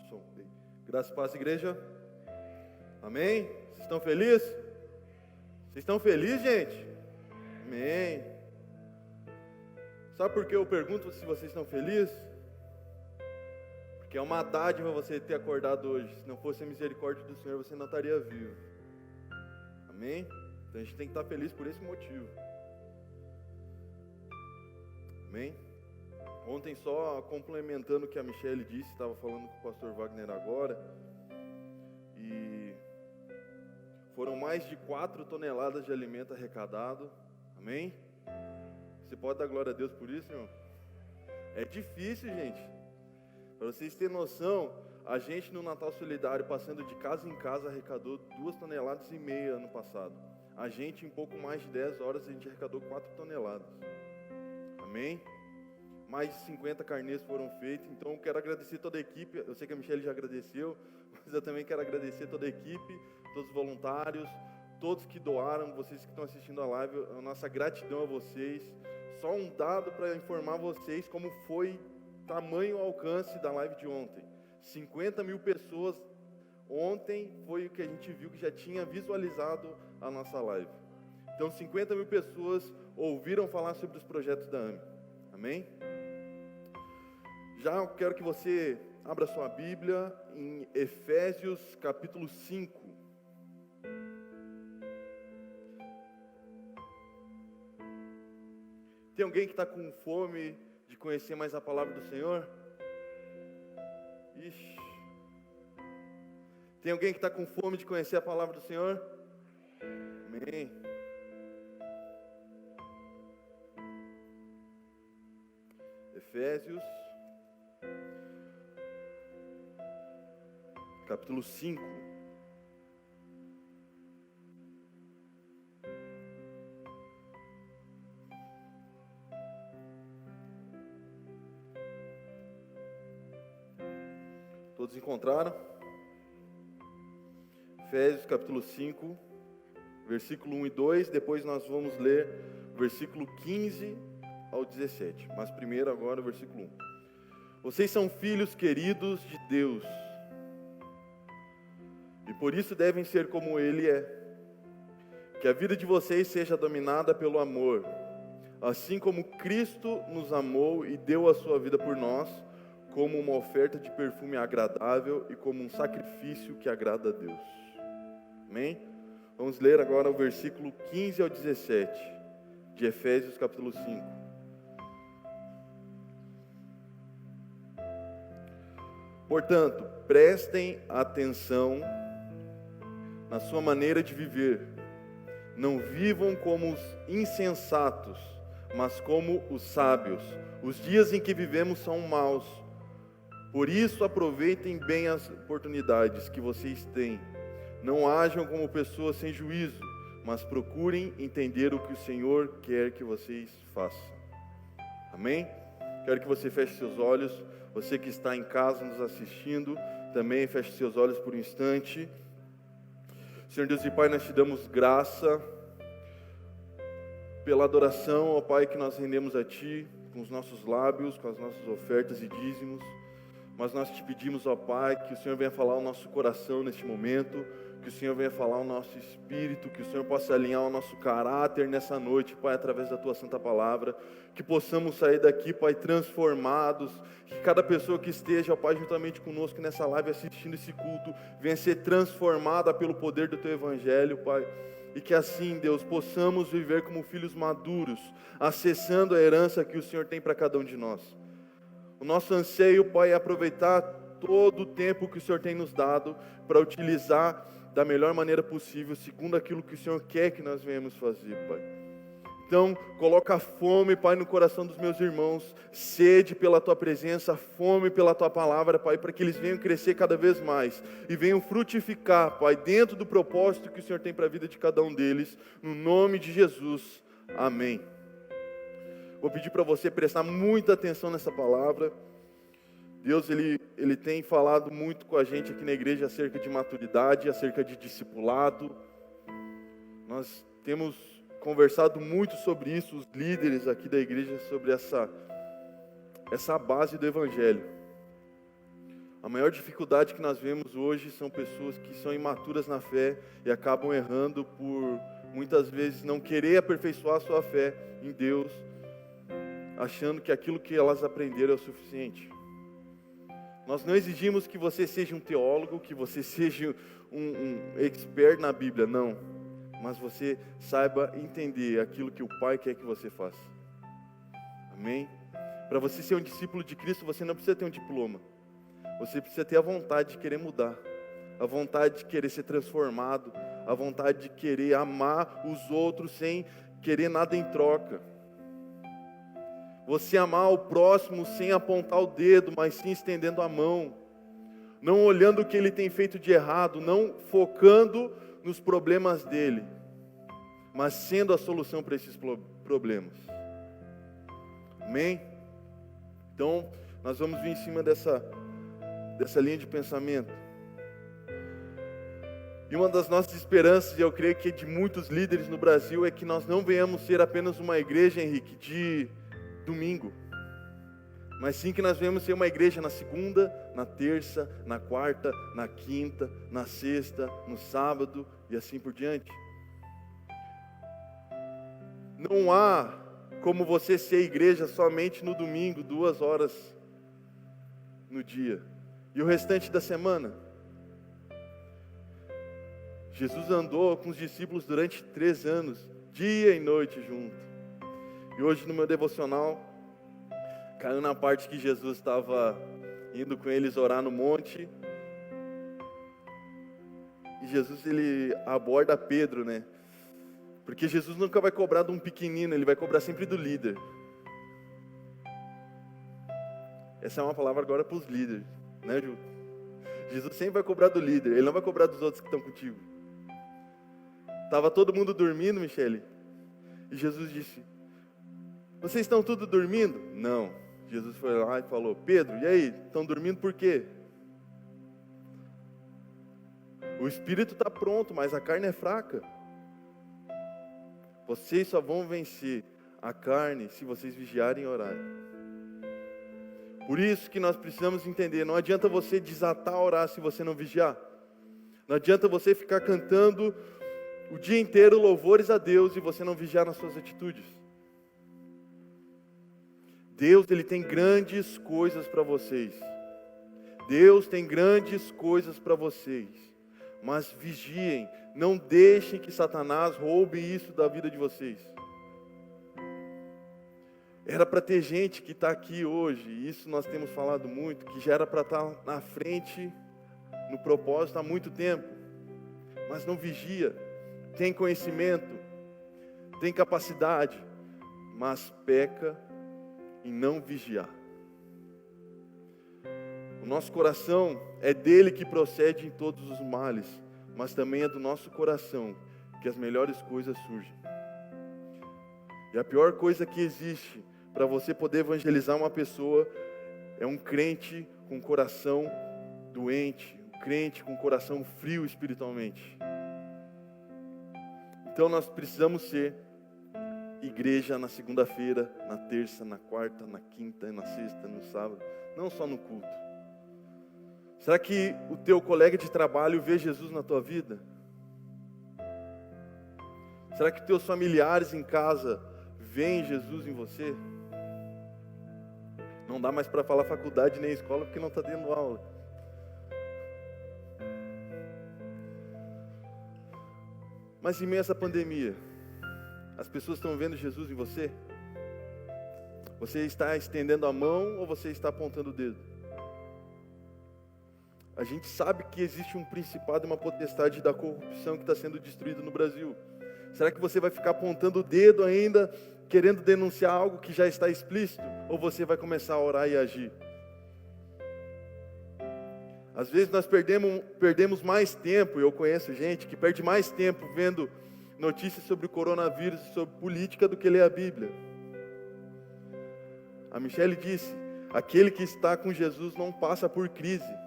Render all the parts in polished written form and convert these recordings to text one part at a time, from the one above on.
som. Graças e paz, igreja. Amém? Vocês estão felizes? Vocês estão felizes, gente? Amém. Sabe por que eu pergunto se vocês estão felizes? Porque é uma dádiva você ter acordado hoje. Se não fosse a misericórdia do Senhor, você não estaria vivo. Amém? Então a gente tem que estar feliz por esse motivo. Amém? Ontem, só complementando o que a Michelle disse, estava falando com o pastor Wagner agora, e foram mais de 4 toneladas de alimento arrecadado. Amém? Você pode dar glória a Deus por isso, irmão? É difícil, gente. Para vocês terem noção, a gente no Natal Solidário, passando de casa em casa, arrecadou 2,5 toneladas ano passado. A gente, em pouco mais de 10 horas, a gente arrecadou 4 toneladas. Amém? Mais de 50 carnês foram feitos. Então eu quero agradecer toda a equipe. Eu sei que a Michelle já agradeceu, mas eu também quero agradecer toda a equipe, todos os voluntários, todos que doaram, vocês que estão assistindo a live. A nossa gratidão a vocês. Só um dado para informar vocês como foi tamanho o alcance da live de ontem. 50 mil pessoas ontem foi o que a gente viu que já tinha visualizado a nossa live. Então 50 mil pessoas ouviram falar sobre os projetos da AME. Amém? Já eu quero que você abra sua Bíblia em Efésios capítulo 5. Tem alguém que está com fome de conhecer mais a palavra do Senhor? Ixi. Tem alguém que está com fome de conhecer a palavra do Senhor? Amém. Efésios capítulo 5. Todos encontraram? Efésios capítulo 5, versículo 1 e 2. Depois nós vamos ler versículo 15 ao 17. Mas primeiro agora o versículo 1. Vocês são filhos queridos de Deus, e por isso devem ser como Ele é. Que a vida de vocês seja dominada pelo amor, assim como Cristo nos amou e deu a sua vida por nós, como uma oferta de perfume agradável e como um sacrifício que agrada a Deus. Amém? Vamos ler agora o versículo 15 ao 17 de Efésios capítulo 5. Portanto, prestem atenção na sua maneira de viver. Não vivam como os insensatos, mas como os sábios. Os dias em que vivemos são maus. Por isso, aproveitem bem as oportunidades que vocês têm. Não ajam como pessoas sem juízo, mas procurem entender o que o Senhor quer que vocês façam. Amém? Quero que você feche seus olhos. Você que está em casa nos assistindo, também feche seus olhos por um instante. Senhor Deus e Pai, nós te damos graça pela adoração, ó Pai, que nós rendemos a Ti, com os nossos lábios, com as nossas ofertas e dízimos. Mas nós te pedimos, ó Pai, que o Senhor venha falar ao nosso coração neste momento, que o Senhor venha falar ao nosso espírito, que o Senhor possa alinhar o nosso caráter nessa noite, Pai, através da Tua Santa Palavra, que possamos sair daqui, Pai, transformados, que cada pessoa que esteja, ó Pai, juntamente conosco nessa live assistindo esse culto, venha ser transformada pelo poder do Teu Evangelho, Pai, e que assim, Deus, possamos viver como filhos maduros, acessando a herança que o Senhor tem para cada um de nós. O nosso anseio, Pai, é aproveitar todo o tempo que o Senhor tem nos dado para utilizar da melhor maneira possível, segundo aquilo que o Senhor quer que nós venhamos fazer, Pai. Então, coloca fome, Pai, no coração dos meus irmãos, sede pela Tua presença, fome pela Tua palavra, Pai, para que eles venham crescer cada vez mais e venham frutificar, Pai, dentro do propósito que o Senhor tem para a vida de cada um deles, no nome de Jesus, amém. Vou pedir para você prestar muita atenção nessa palavra. Deus, Ele tem falado muito com a gente aqui na igreja acerca de maturidade, acerca de discipulado. Nós temos conversado muito sobre isso, os líderes aqui da igreja, sobre essa base do Evangelho. A maior dificuldade que nós vemos hoje são pessoas que são imaturas na fé e acabam errando por, muitas vezes, não querer aperfeiçoar a sua fé em Deus, achando que aquilo que elas aprenderam é o suficiente. Nós não exigimos que você seja um teólogo, que você seja um expert na Bíblia, não. Mas você saiba entender aquilo que o Pai quer que você faça. Amém? Para você ser um discípulo de Cristo, você não precisa ter um diploma. Você precisa ter a vontade de querer mudar, a vontade de querer ser transformado, a vontade de querer amar os outros sem querer nada em troca. Você amar o próximo sem apontar o dedo, mas sim estendendo a mão. Não olhando o que ele tem feito de errado, não focando nos problemas dele, mas sendo a solução para esses problemas. Amém? Então, nós vamos vir em cima dessa linha de pensamento. E uma das nossas esperanças, e eu creio que de muitos líderes no Brasil, é que nós não venhamos ser apenas uma igreja, Henrique, de domingo, mas sim que nós venhamos ser uma igreja na segunda, na terça, na quarta, na quinta, na sexta, no sábado e assim por diante. Não há como você ser igreja somente no domingo, 2 horas no dia. E o restante da semana? Jesus andou com os discípulos durante 3 anos, dia e noite junto. E hoje no meu devocional, caiu na parte que Jesus estava indo com eles orar no monte. E Jesus, ele aborda Pedro, né? Porque Jesus nunca vai cobrar de um pequenino, ele vai cobrar sempre do líder. Essa é uma palavra agora para os líderes, né, Ju? Jesus sempre vai cobrar do líder, ele não vai cobrar dos outros que estão contigo. Estava todo mundo dormindo, Michele, e Jesus disse: vocês estão tudo dormindo? Não. Jesus foi lá e falou: Pedro, e aí, estão dormindo por quê? O espírito está pronto, mas a carne é fraca. Vocês só vão vencer a carne se vocês vigiarem e orarem. Por isso que nós precisamos entender, não adianta você desatar a orar se você não vigiar. Não adianta você ficar cantando o dia inteiro louvores a Deus e você não vigiar nas suas atitudes. Deus, Ele tem grandes coisas para vocês. Deus tem grandes coisas para vocês. Mas vigiem, não deixem que Satanás roube isso da vida de vocês. Era para ter gente que está aqui hoje, e isso nós temos falado muito, que já era para estar na frente, no propósito há muito tempo, mas não vigia, tem conhecimento, tem capacidade, mas peca em não vigiar. O nosso coração é dele que procede em todos os males, mas também é do nosso coração que as melhores coisas surgem. E a pior coisa que existe para você poder evangelizar uma pessoa é um crente com coração doente, um crente com coração frio espiritualmente. Então nós precisamos ser igreja na segunda-feira, na terça, na quarta, na quinta, na sexta, no sábado, não só no culto. Será que o teu colega de trabalho vê Jesus na tua vida? Será que teus familiares em casa veem Jesus em você? Não dá mais para falar faculdade nem escola porque não está tendo aula. Mas em meio a essa pandemia, as pessoas estão vendo Jesus em você? Você está estendendo a mão ou você está apontando o dedo? A gente sabe que existe um principado e uma potestade da corrupção que está sendo destruído no Brasil. Será que você vai ficar apontando o dedo ainda, querendo denunciar algo que já está explícito? Ou você vai começar a orar e agir? Às vezes nós perdemos mais tempo, eu conheço gente que perde mais tempo vendo notícias sobre o coronavírus, sobre política, do que ler a Bíblia. A Michele disse: aquele que está com Jesus não passa por crise.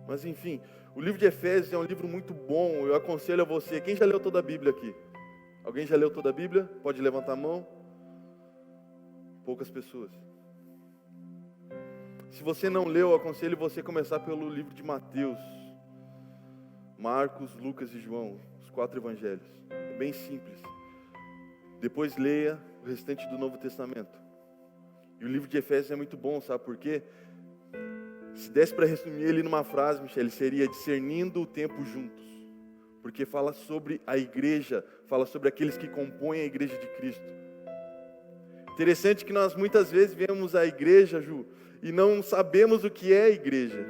Mas enfim, o livro de Efésios é um livro muito bom, eu aconselho a você. Quem já leu toda a Bíblia aqui? Alguém já leu toda a Bíblia? Pode levantar a mão. Poucas pessoas. Se você não leu, eu aconselho você a começar pelo livro de Mateus, Marcos, Lucas e João, os 4 evangelhos. É bem simples. Depois leia o restante do Novo Testamento. E o livro de Efésios é muito bom, sabe por quê? Se desse para resumir ele numa frase, Michele, seria discernindo o tempo juntos. Porque fala sobre a igreja, fala sobre aqueles que compõem a igreja de Cristo. Interessante que nós muitas vezes vemos a igreja, Ju, e não sabemos o que é a igreja.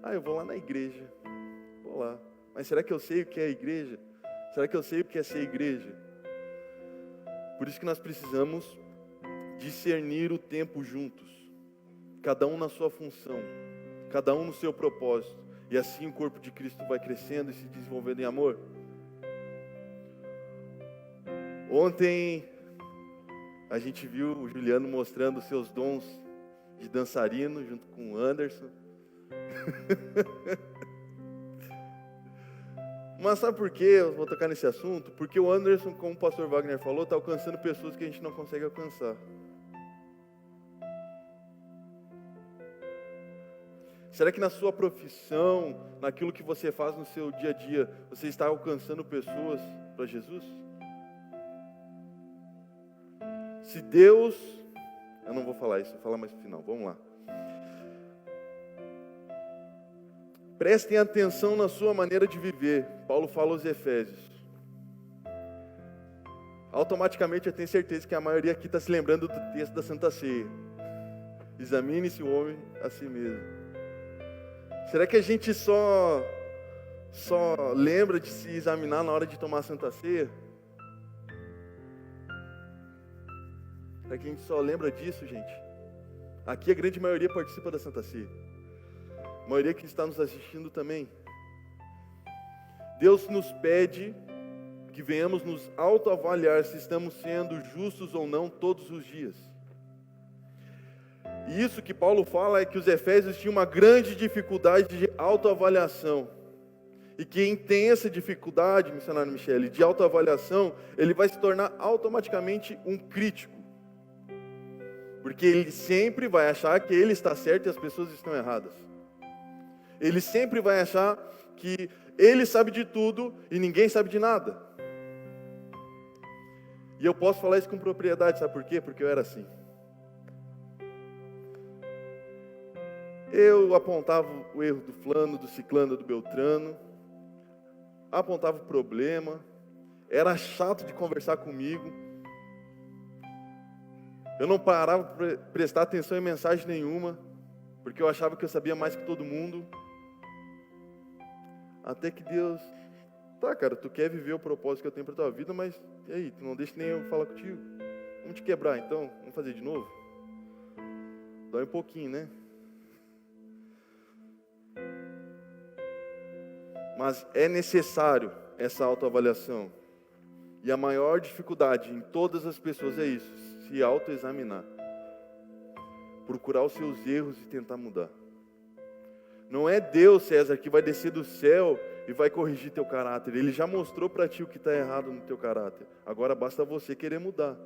Eu vou lá na igreja, vou lá. Mas será que eu sei o que é a igreja? Será que eu sei o que é ser igreja? Por isso que nós precisamos discernir o tempo juntos. Cada um na sua função, cada um no seu propósito. E assim o corpo de Cristo vai crescendo e se desenvolvendo em amor. Ontem a gente viu o Juliano mostrando os seus dons de dançarino junto com o Anderson. Mas sabe por quê? Eu vou tocar nesse assunto. Porque o Anderson, como o pastor Wagner falou, está alcançando pessoas que a gente não consegue alcançar. Será que na sua profissão, naquilo que você faz no seu dia a dia, você está alcançando pessoas para Jesus? Se Deus... Eu não vou falar isso, vou falar mais no final, vamos lá. Prestem atenção na sua maneira de viver. Paulo fala aos Efésios. Automaticamente eu tenho certeza que a maioria aqui está se lembrando do texto da Santa Ceia. Examine-se o homem a si mesmo. Será que a gente só lembra de se examinar na hora de tomar a Santa Ceia? Será que a gente só lembra disso, gente? Aqui a grande maioria participa da Santa Ceia. A maioria que está nos assistindo também. Deus nos pede que venhamos nos autoavaliar se estamos sendo justos ou não todos os dias. E isso que Paulo fala é que os efésios tinham uma grande dificuldade de autoavaliação. E quem tem essa dificuldade, missionário Michele, de autoavaliação, ele vai se tornar automaticamente um crítico. Porque ele sempre vai achar que ele está certo e as pessoas estão erradas. Ele sempre vai achar que ele sabe de tudo e ninguém sabe de nada. E eu posso falar isso com propriedade, sabe por quê? Porque eu era assim. Eu apontava o erro do fulano, do ciclano, do beltrano, apontava o problema, era chato de conversar comigo, eu não parava para prestar atenção em mensagem nenhuma, porque eu achava que eu sabia mais que todo mundo, até que Deus, tá cara, tu quer viver o propósito que eu tenho para tua vida, mas e aí, tu não deixa nem eu falar contigo, vamos te quebrar então, vamos fazer de novo? Dói um pouquinho, né? Mas é necessário essa autoavaliação. E a maior dificuldade em todas as pessoas é isso, se autoexaminar. Procurar os seus erros e tentar mudar. Não é Deus, César, que vai descer do céu e vai corrigir teu caráter. Ele já mostrou para ti o que está errado no teu caráter. Agora basta você querer mudar.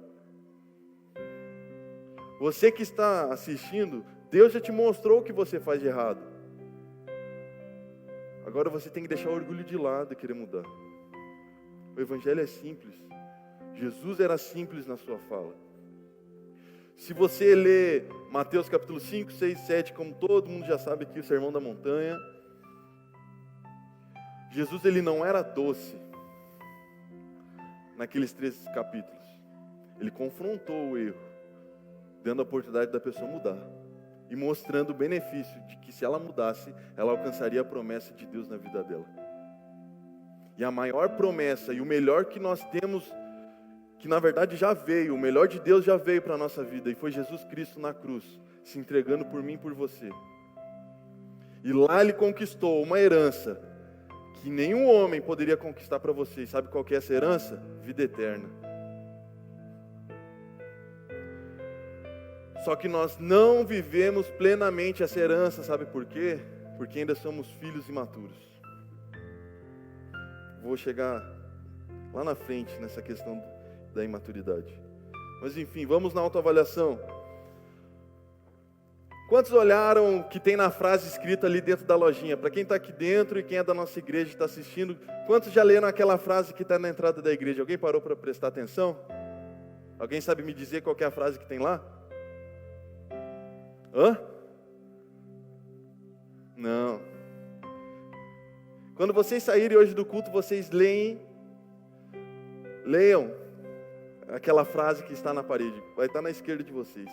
Você que está assistindo, Deus já te mostrou o que você faz de errado. Agora você tem que deixar o orgulho de lado e querer mudar. O Evangelho é simples. Jesus era simples na sua fala. Se você ler Mateus capítulo 5, 6, 7, como todo mundo já sabe aqui, o Sermão da Montanha, Jesus ele não era doce naqueles 3 capítulos. Ele confrontou o erro, dando a oportunidade da pessoa mudar. E mostrando o benefício de que se ela mudasse, ela alcançaria a promessa de Deus na vida dela. E a maior promessa e o melhor que nós temos, que na verdade já veio, o melhor de Deus já veio para a nossa vida, e foi Jesus Cristo na cruz, se entregando por mim e por você. E lá Ele conquistou uma herança que nenhum homem poderia conquistar para você. E sabe qual que é essa herança? Vida eterna. Só que nós não vivemos plenamente essa herança, sabe por quê? Porque ainda somos filhos imaturos. Vou chegar lá na frente, nessa questão da imaturidade. Mas enfim, vamos na autoavaliação. Quantos olharam que tem na frase escrita ali dentro da lojinha? Para quem está aqui dentro e quem é da nossa igreja e está assistindo, quantos já leram aquela frase que está na entrada da igreja? Alguém parou para prestar atenção? Alguém sabe me dizer qual que é a frase que tem lá? Hã? Não. Quando vocês saírem hoje do culto, vocês leiam aquela frase que está na parede. Vai estar na esquerda de vocês.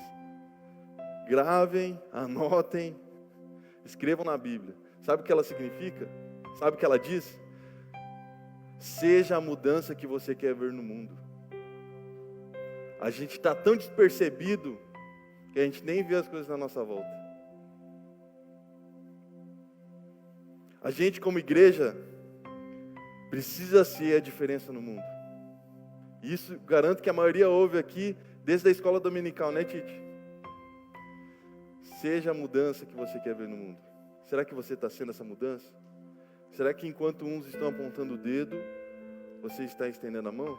Gravem, anotem, escrevam na Bíblia. Sabe o que ela significa? Sabe o que ela diz? Seja a mudança que você quer ver no mundo. A gente está tão despercebido que a gente nem vê as coisas na nossa volta. A gente, como igreja, precisa ser a diferença no mundo. Isso garanto que a maioria ouve aqui desde a escola dominical, né, Tite? Seja a mudança que você quer ver no mundo. Será que você está sendo essa mudança? Será que enquanto uns estão apontando o dedo, você está estendendo a mão?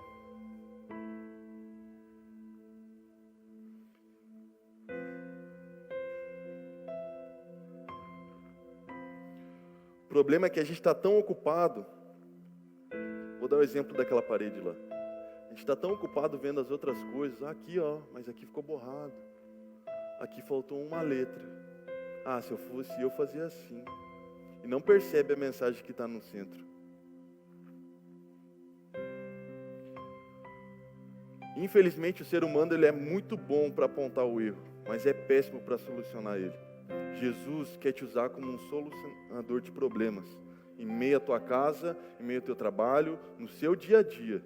O problema é que a gente está tão ocupado. Vou dar o exemplo daquela parede lá. A gente está tão ocupado vendo as outras coisas. Aqui, ó, mas aqui ficou borrado. Aqui faltou uma letra. Se eu fosse eu fazia assim. E não percebe a mensagem que está no centro. Infelizmente o ser humano ele é muito bom para apontar o erro, mas é péssimo para solucionar ele. Jesus quer te usar como um solucionador de problemas. Em meio à tua casa, em meio ao teu trabalho, no seu dia a dia.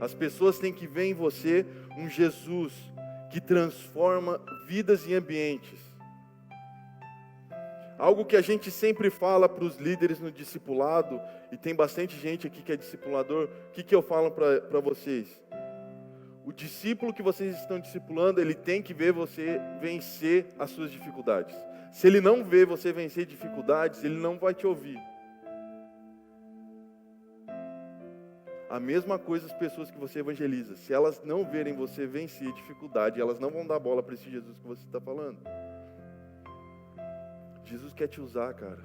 As pessoas têm que ver em você um Jesus que transforma vidas e ambientes. Algo que a gente sempre fala para os líderes no discipulado, e tem bastante gente aqui que é discipulador, o que eu falo para vocês? O discípulo que vocês estão discipulando, ele tem que ver você vencer as suas dificuldades. Se ele não vê você vencer dificuldades, ele não vai te ouvir. A mesma coisa as pessoas que você evangeliza. Se elas não verem você vencer dificuldade, elas não vão dar bola para esse Jesus que você está falando. Jesus quer te usar, cara.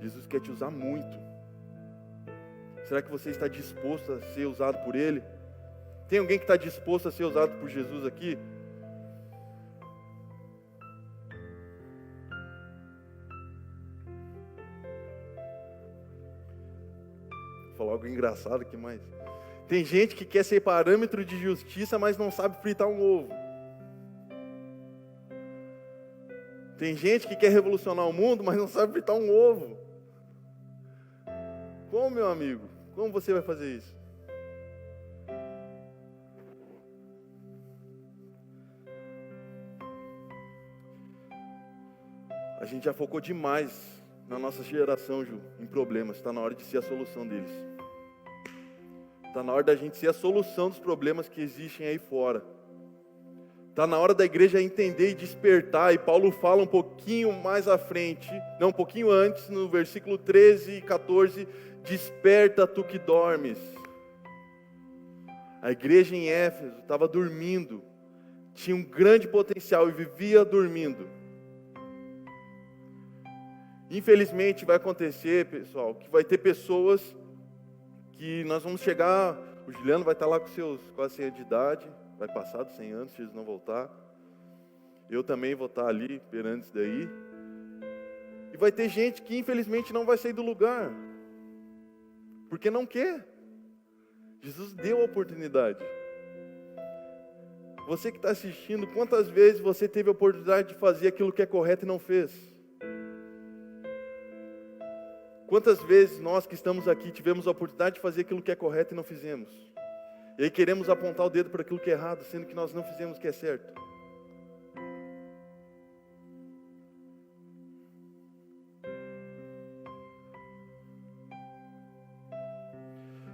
Jesus quer te usar muito. Será que você está disposto a ser usado por Ele? Tem alguém que está disposto a ser usado por Jesus aqui? Vou falar algo engraçado aqui, mas... Tem gente que quer ser parâmetro de justiça, mas não sabe fritar um ovo. Tem gente que quer revolucionar o mundo, mas não sabe fritar um ovo. Como, meu amigo? Como você vai fazer isso? A gente já focou demais na nossa geração, Ju, em problemas. Está na hora de ser a solução deles. Está na hora da gente ser a solução dos problemas que existem aí fora. Está na hora da igreja entender e despertar. E Paulo fala um pouquinho mais à frente, não, um pouquinho antes, no versículo 13 e 14, desperta tu que dormes. A igreja em Éfeso estava dormindo, tinha um grande potencial e vivia dormindo. Infelizmente vai acontecer, pessoal, que vai ter pessoas que nós vamos chegar, o Juliano vai estar lá com seus quase 100 anos de idade, vai passar dos 100 anos se eles não voltar. Eu também vou estar ali, esperando isso daí. E vai ter gente que infelizmente não vai sair do lugar, porque não quer. Jesus deu a oportunidade. Você que está assistindo, quantas vezes você teve a oportunidade de fazer aquilo que é correto e não fez? Quantas vezes nós que estamos aqui tivemos a oportunidade de fazer aquilo que é correto e não fizemos? E aí queremos apontar o dedo para aquilo que é errado, sendo que nós não fizemos o que é certo.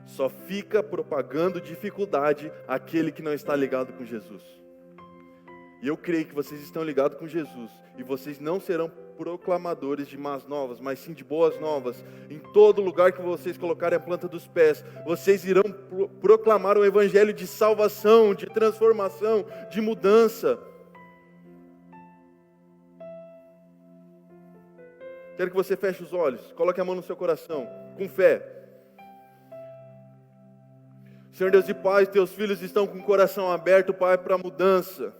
Só fica propagando dificuldade aquele que não está ligado com Jesus. E eu creio que vocês estão ligados com Jesus, e vocês não serão proclamadores de más novas, mas sim de boas novas. Em todo lugar que vocês colocarem a planta dos pés, vocês irão proclamar o evangelho de salvação, de transformação, de mudança. Quero que você feche os olhos, coloque a mão no seu coração, com fé. Senhor Deus e Pai, teus filhos estão com o coração aberto, Pai, para mudança.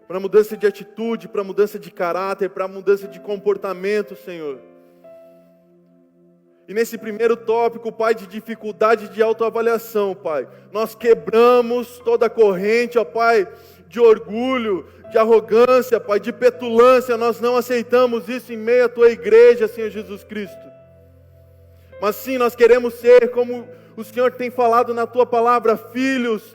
Para mudança de atitude, para mudança de caráter, para mudança de comportamento, Senhor. E nesse primeiro tópico, Pai, de dificuldade de autoavaliação, Pai, nós quebramos toda a corrente, ó Pai, de orgulho, de arrogância, Pai, de petulância. Nós não aceitamos isso em meio à Tua igreja, Senhor Jesus Cristo. Mas sim, nós queremos ser como o Senhor tem falado na Tua palavra, filhos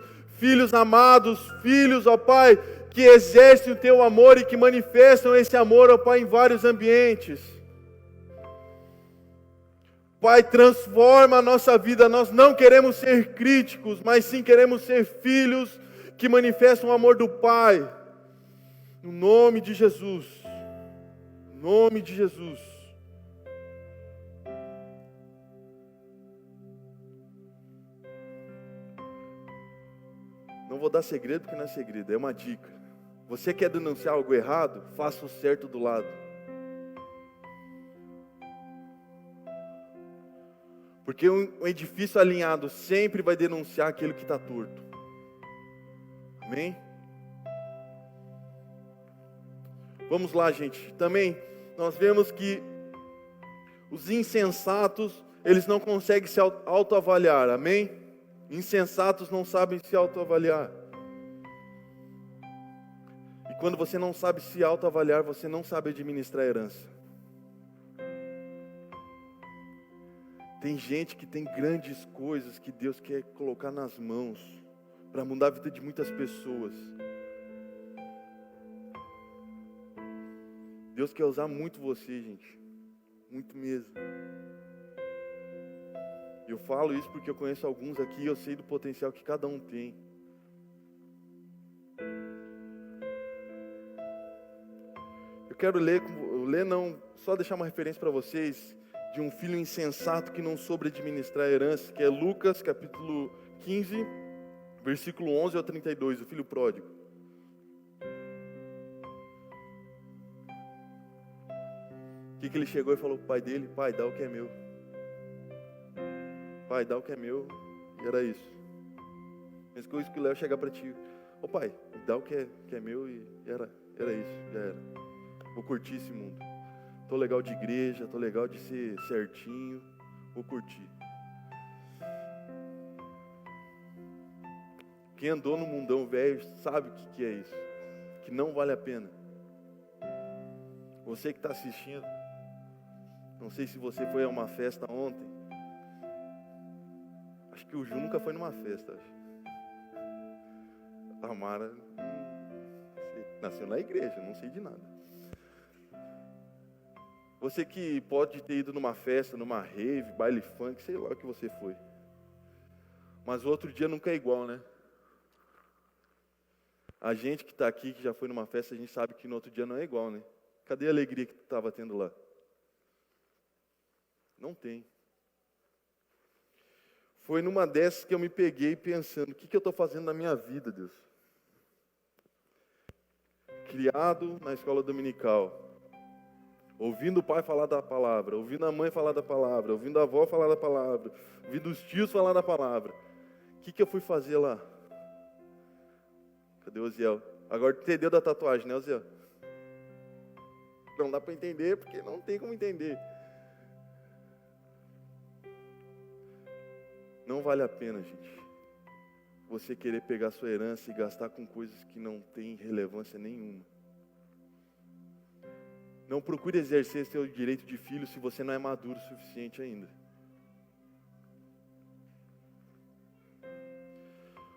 amados, filhos, ó Pai, que exercem o Teu amor e que manifestam esse amor, ó Pai, em vários ambientes. Pai, transforma a nossa vida. Nós não queremos ser críticos, mas sim queremos ser filhos que manifestam o amor do Pai. No nome de Jesus. No nome de Jesus. Não vou dar segredo porque não é segredo, é uma dica. Você quer denunciar algo errado? Faça o certo do lado. Porque um edifício alinhado sempre vai denunciar aquilo que está torto. Amém? Vamos lá, gente. Também nós vemos que os insensatos, eles não conseguem se autoavaliar. Amém? Insensatos não sabem se autoavaliar. E quando você não sabe se autoavaliar, você não sabe administrar a herança. Tem gente que tem grandes coisas que Deus quer colocar nas mãos para mudar a vida de muitas pessoas. Deus quer usar muito você, gente. Muito mesmo. Eu falo isso porque eu conheço alguns aqui e eu sei do potencial que cada um tem. Eu quero só deixar uma referência para vocês de um filho insensato que não soube administrar a herança, que é Lucas capítulo 15, versículo 11 ao 32, o filho pródigo. O que ele chegou e falou para o pai dele? Pai, dá o que é meu. Pai, dá o que é meu. E era isso. Mas coisa que o Léo chegar para ti. Ô pai, dá o que é meu. E era isso, já era. Vou curtir esse mundo. Tô legal de igreja, tô legal de ser certinho. Vou curtir. Quem andou no mundão velho sabe o que é isso. Que não vale a pena. Você que está assistindo, não sei se você foi a uma festa ontem. Acho que o Ju nunca foi numa festa. A Mara nasceu na igreja, não sei de nada. Você que pode ter ido numa festa, numa rave, baile funk, sei lá o que você foi. Mas o outro dia nunca é igual, né? A gente que está aqui, que já foi numa festa, a gente sabe que no outro dia não é igual, né? Cadê a alegria que tu estava tendo lá? Não tem. Foi numa dessas que eu me peguei pensando, o que eu estou fazendo na minha vida, Deus? Criado na escola dominical, ouvindo o pai falar da palavra, ouvindo a mãe falar da palavra, ouvindo a avó falar da palavra, ouvindo os tios falar da palavra. O que eu fui fazer lá? Cadê o Oziel? Agora tu entendeu da tatuagem, né, Oziel? Não dá para entender, porque não tem como entender. Não vale a pena, gente, você querer pegar a sua herança e gastar com coisas que não têm relevância nenhuma. Não procure exercer seu direito de filho se você não é maduro o suficiente ainda.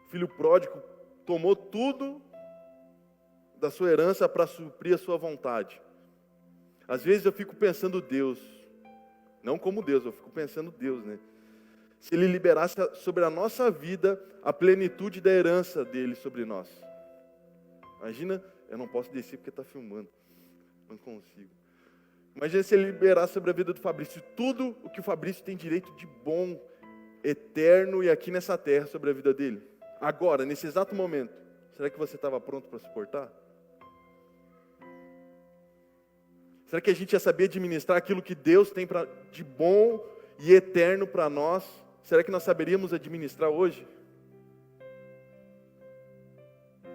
O filho pródigo tomou tudo da sua herança para suprir a sua vontade. Às vezes eu fico pensando Deus, não como Deus, eu fico pensando Deus, né? Se Ele liberasse sobre a nossa vida a plenitude da herança dele sobre nós. Imagina, eu não posso descer porque está filmando. Não consigo. Imagina se ele liberar sobre a vida do Fabrício tudo o que o Fabrício tem direito de bom, eterno e aqui nessa terra sobre a vida dele. Agora, nesse exato momento, será que você estava pronto para suportar? Será que a gente ia saber administrar aquilo que Deus tem de bom e eterno para nós? Será que nós saberíamos administrar hoje?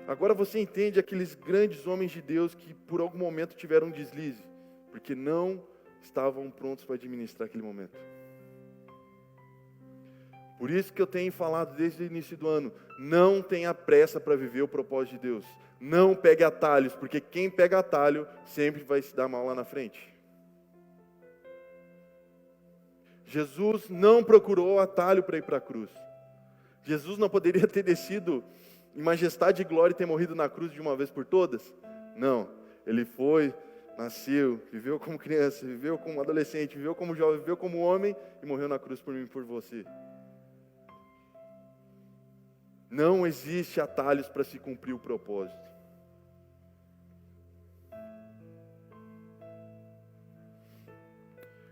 Agora você entende aqueles grandes homens de Deus que por algum momento tiveram um deslize, porque não estavam prontos para administrar aquele momento. Por isso que eu tenho falado desde o início do ano, não tenha pressa para viver o propósito de Deus. Não pegue atalhos, porque quem pega atalho sempre vai se dar mal lá na frente. Jesus não procurou atalho para ir para a cruz. Jesus não poderia ter descido em majestade e glória e ter morrido na cruz de uma vez por todas? Não, ele foi, nasceu, viveu como criança, viveu como adolescente, viveu como jovem, viveu como homem e morreu na cruz por mim e por você. Não existe atalhos para se cumprir o propósito.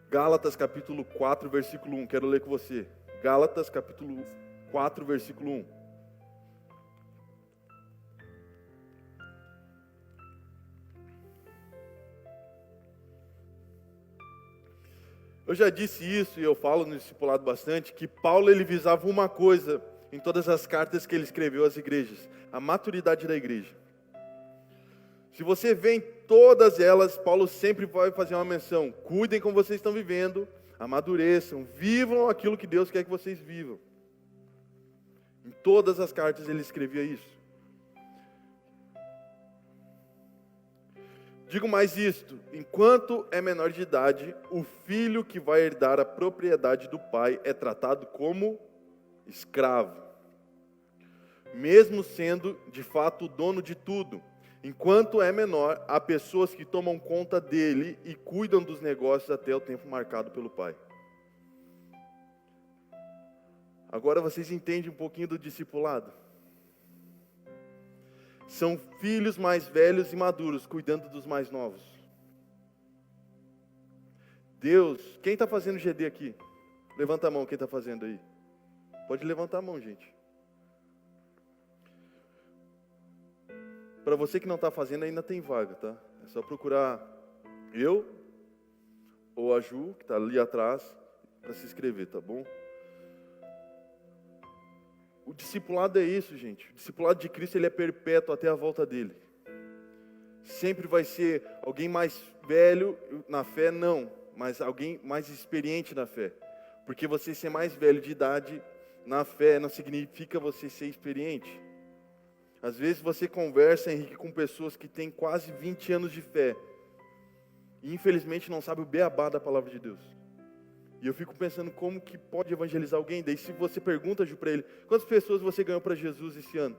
Gálatas capítulo 4, versículo 1, quero ler com você. Gálatas capítulo 4, versículo 1. Eu já disse isso e eu falo no discipulado bastante, que Paulo ele visava uma coisa em todas as cartas que ele escreveu às igrejas, a maturidade da igreja. Se você vê em todas elas, Paulo sempre vai fazer uma menção: cuidem como vocês estão vivendo, amadureçam, vivam aquilo que Deus quer que vocês vivam. Em todas as cartas ele escrevia isso. Digo mais isto: enquanto é menor de idade, o filho que vai herdar a propriedade do pai é tratado como escravo, mesmo sendo de fato o dono de tudo. Enquanto é menor, há pessoas que tomam conta dele e cuidam dos negócios até o tempo marcado pelo pai. Agora vocês entendem um pouquinho do discipulado? São filhos mais velhos e maduros cuidando dos mais novos. Deus, quem está fazendo GD aqui? Levanta a mão, quem está fazendo aí? Pode levantar a mão, gente. Para você que não está fazendo, ainda tem vaga, tá? É só procurar eu ou a Ju, que está ali atrás, para se inscrever, tá bom? O discipulado é isso, gente. O discipulado de Cristo ele é perpétuo até a volta dele. Sempre vai ser alguém mais velho na fé, não, mas alguém mais experiente na fé. Porque você ser mais velho de idade na fé não significa você ser experiente. Às vezes você conversa, Henrique, com pessoas que têm quase 20 anos de fé e infelizmente não sabem o beabá da palavra de Deus. E eu fico pensando como que pode evangelizar alguém. Daí se você pergunta, Ju, para ele: quantas pessoas você ganhou para Jesus esse ano?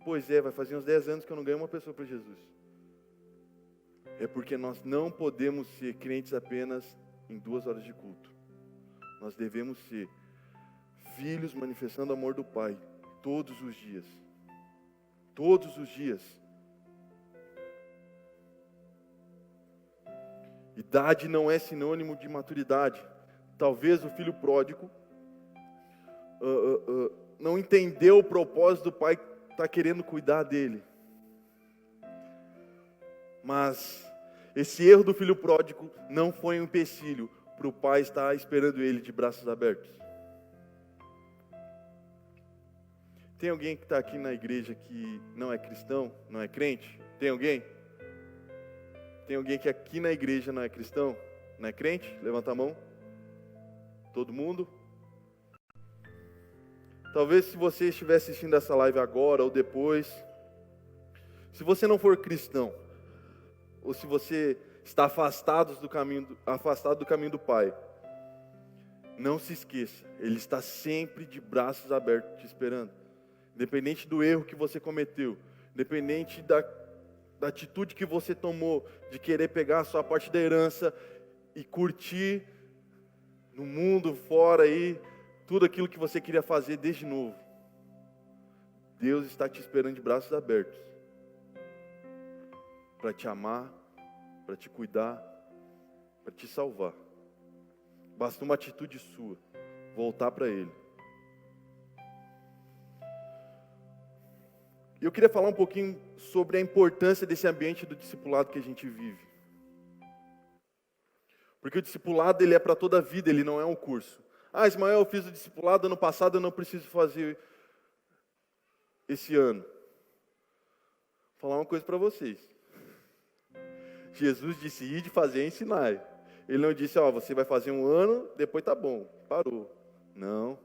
Pois é, vai fazer uns 10 anos que eu não ganho uma pessoa para Jesus. É porque nós não podemos ser crentes apenas em 2 horas de culto. Nós devemos ser filhos manifestando o amor do Pai todos os dias. Todos os dias. Idade não é sinônimo de maturidade. Talvez o filho pródigo não entendeu o propósito do pai que está querendo cuidar dele. Mas esse erro do filho pródigo não foi um empecilho para o pai estar esperando ele de braços abertos. Tem alguém que está aqui na igreja que não é cristão, não é crente? Tem alguém? Tem alguém que aqui na igreja não é cristão, não é crente? Levanta a mão. Todo mundo? Talvez se você estiver assistindo essa live agora ou depois, se você não for cristão, ou se você está afastado do caminho do Pai, não se esqueça, Ele está sempre de braços abertos te esperando. Independente do erro que você cometeu, independente da atitude que você tomou de querer pegar a sua parte da herança e curtir no mundo fora aí tudo aquilo que você queria fazer desde novo. Deus está te esperando de braços abertos para te amar para te cuidar, para te salvar. Basta uma atitude sua, voltar para Ele. E eu queria falar um pouquinho sobre a importância desse ambiente do discipulado que a gente vive. Porque o discipulado, ele é para toda a vida, ele não é um curso. Ah, Ismael, eu fiz o discipulado ano passado, eu não preciso fazer esse ano. Vou falar uma coisa para vocês. Jesus disse, ide fazer e ensinar. Ele não disse, você vai fazer um ano, depois tá bom, parou. Não.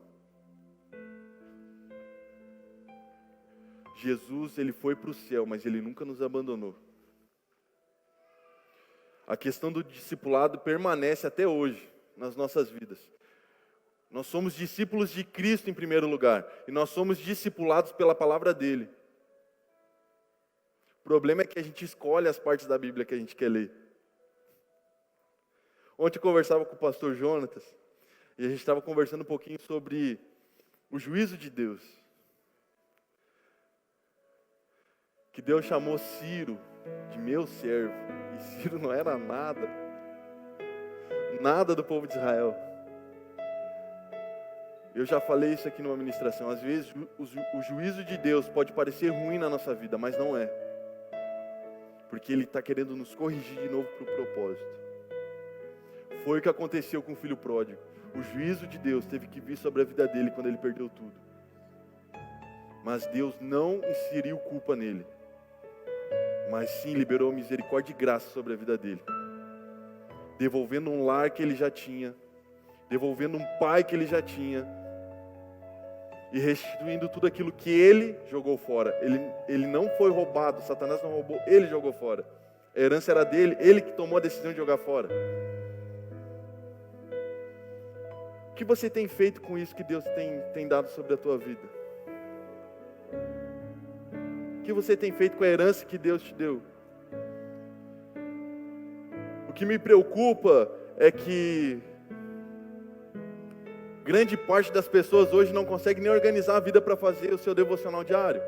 Jesus, ele foi para o céu, mas ele nunca nos abandonou. A questão do discipulado permanece até hoje nas nossas vidas. Nós somos discípulos de Cristo em primeiro lugar, e nós somos discipulados pela palavra dele. O problema é que a gente escolhe as partes da Bíblia que a gente quer ler. Ontem eu conversava com o pastor Jonatas, e a gente estava conversando um pouquinho sobre o juízo de Deus. Que Deus chamou Ciro de meu servo, e Ciro não era nada do povo de Israel. Eu já falei isso aqui numa ministração, às vezes o juízo de Deus pode parecer ruim na nossa vida, mas não é. Porque Ele está querendo nos corrigir de novo para o propósito. Foi o que aconteceu com o filho pródigo. O juízo de Deus teve que vir sobre a vida dele quando ele perdeu tudo. Mas Deus não inseriu culpa nele. Mas sim liberou misericórdia e graça sobre a vida dele. Devolvendo um lar que ele já tinha. Devolvendo um pai que ele já tinha. E restituindo tudo aquilo que ele jogou fora. Ele não foi roubado, Satanás não roubou, ele jogou fora. A herança era dele, ele que tomou a decisão de jogar fora. O que você tem feito com isso que Deus tem dado sobre a tua vida? O que você tem feito com a herança que Deus te deu? O que me preocupa é que grande parte das pessoas hoje não consegue nem organizar a vida para fazer o seu devocional diário.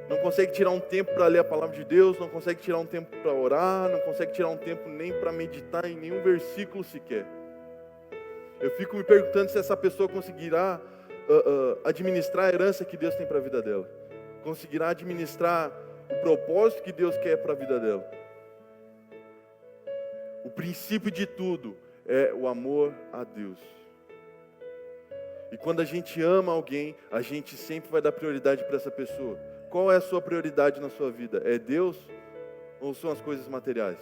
Não consegue tirar um tempo para ler a palavra de Deus, não consegue tirar um tempo para orar, não consegue tirar um tempo nem para meditar em nenhum versículo sequer. Eu fico me perguntando se essa pessoa conseguirá administrar a herança que Deus tem para a vida dela. Conseguirá administrar o propósito que Deus quer para a vida dela. O princípio de tudo é o amor a Deus. E quando a gente ama alguém, a gente sempre vai dar prioridade para essa pessoa. Qual é a sua prioridade na sua vida? É Deus ou são as coisas materiais?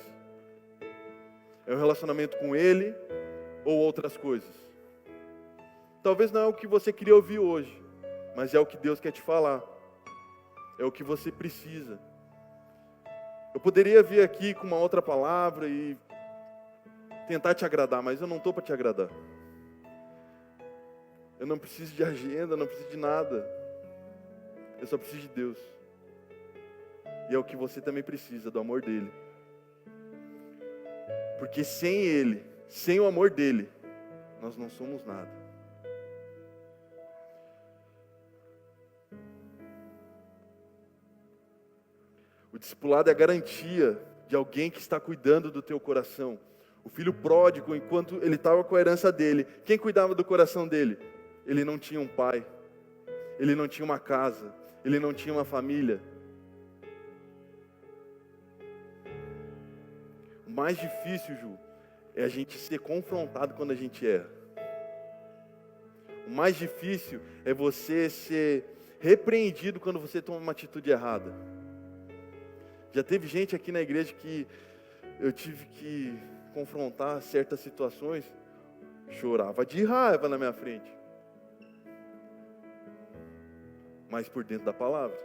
É o relacionamento com Ele ou outras coisas? Talvez não é o que você queria ouvir hoje, mas é o que Deus quer te falar. É o que você precisa. Eu poderia vir aqui com uma outra palavra e tentar te agradar, mas eu não estou para te agradar. Eu não preciso de agenda, não preciso de nada. Eu só preciso de Deus. E é o que você também precisa, do amor dEle. Porque sem Ele, sem o amor dEle, nós não somos nada. O discipulado é a garantia de alguém que está cuidando do teu coração. O filho pródigo, enquanto ele estava com a herança dele, quem cuidava do coração dele? Ele não tinha um pai, ele não tinha uma casa, ele não tinha uma família. O mais difícil, Ju, é a gente ser confrontado quando a gente erra. O mais difícil é você ser repreendido quando você toma uma atitude errada. Já teve gente aqui na igreja que eu tive que confrontar certas situações, chorava de raiva na minha frente. Mas por dentro da palavra.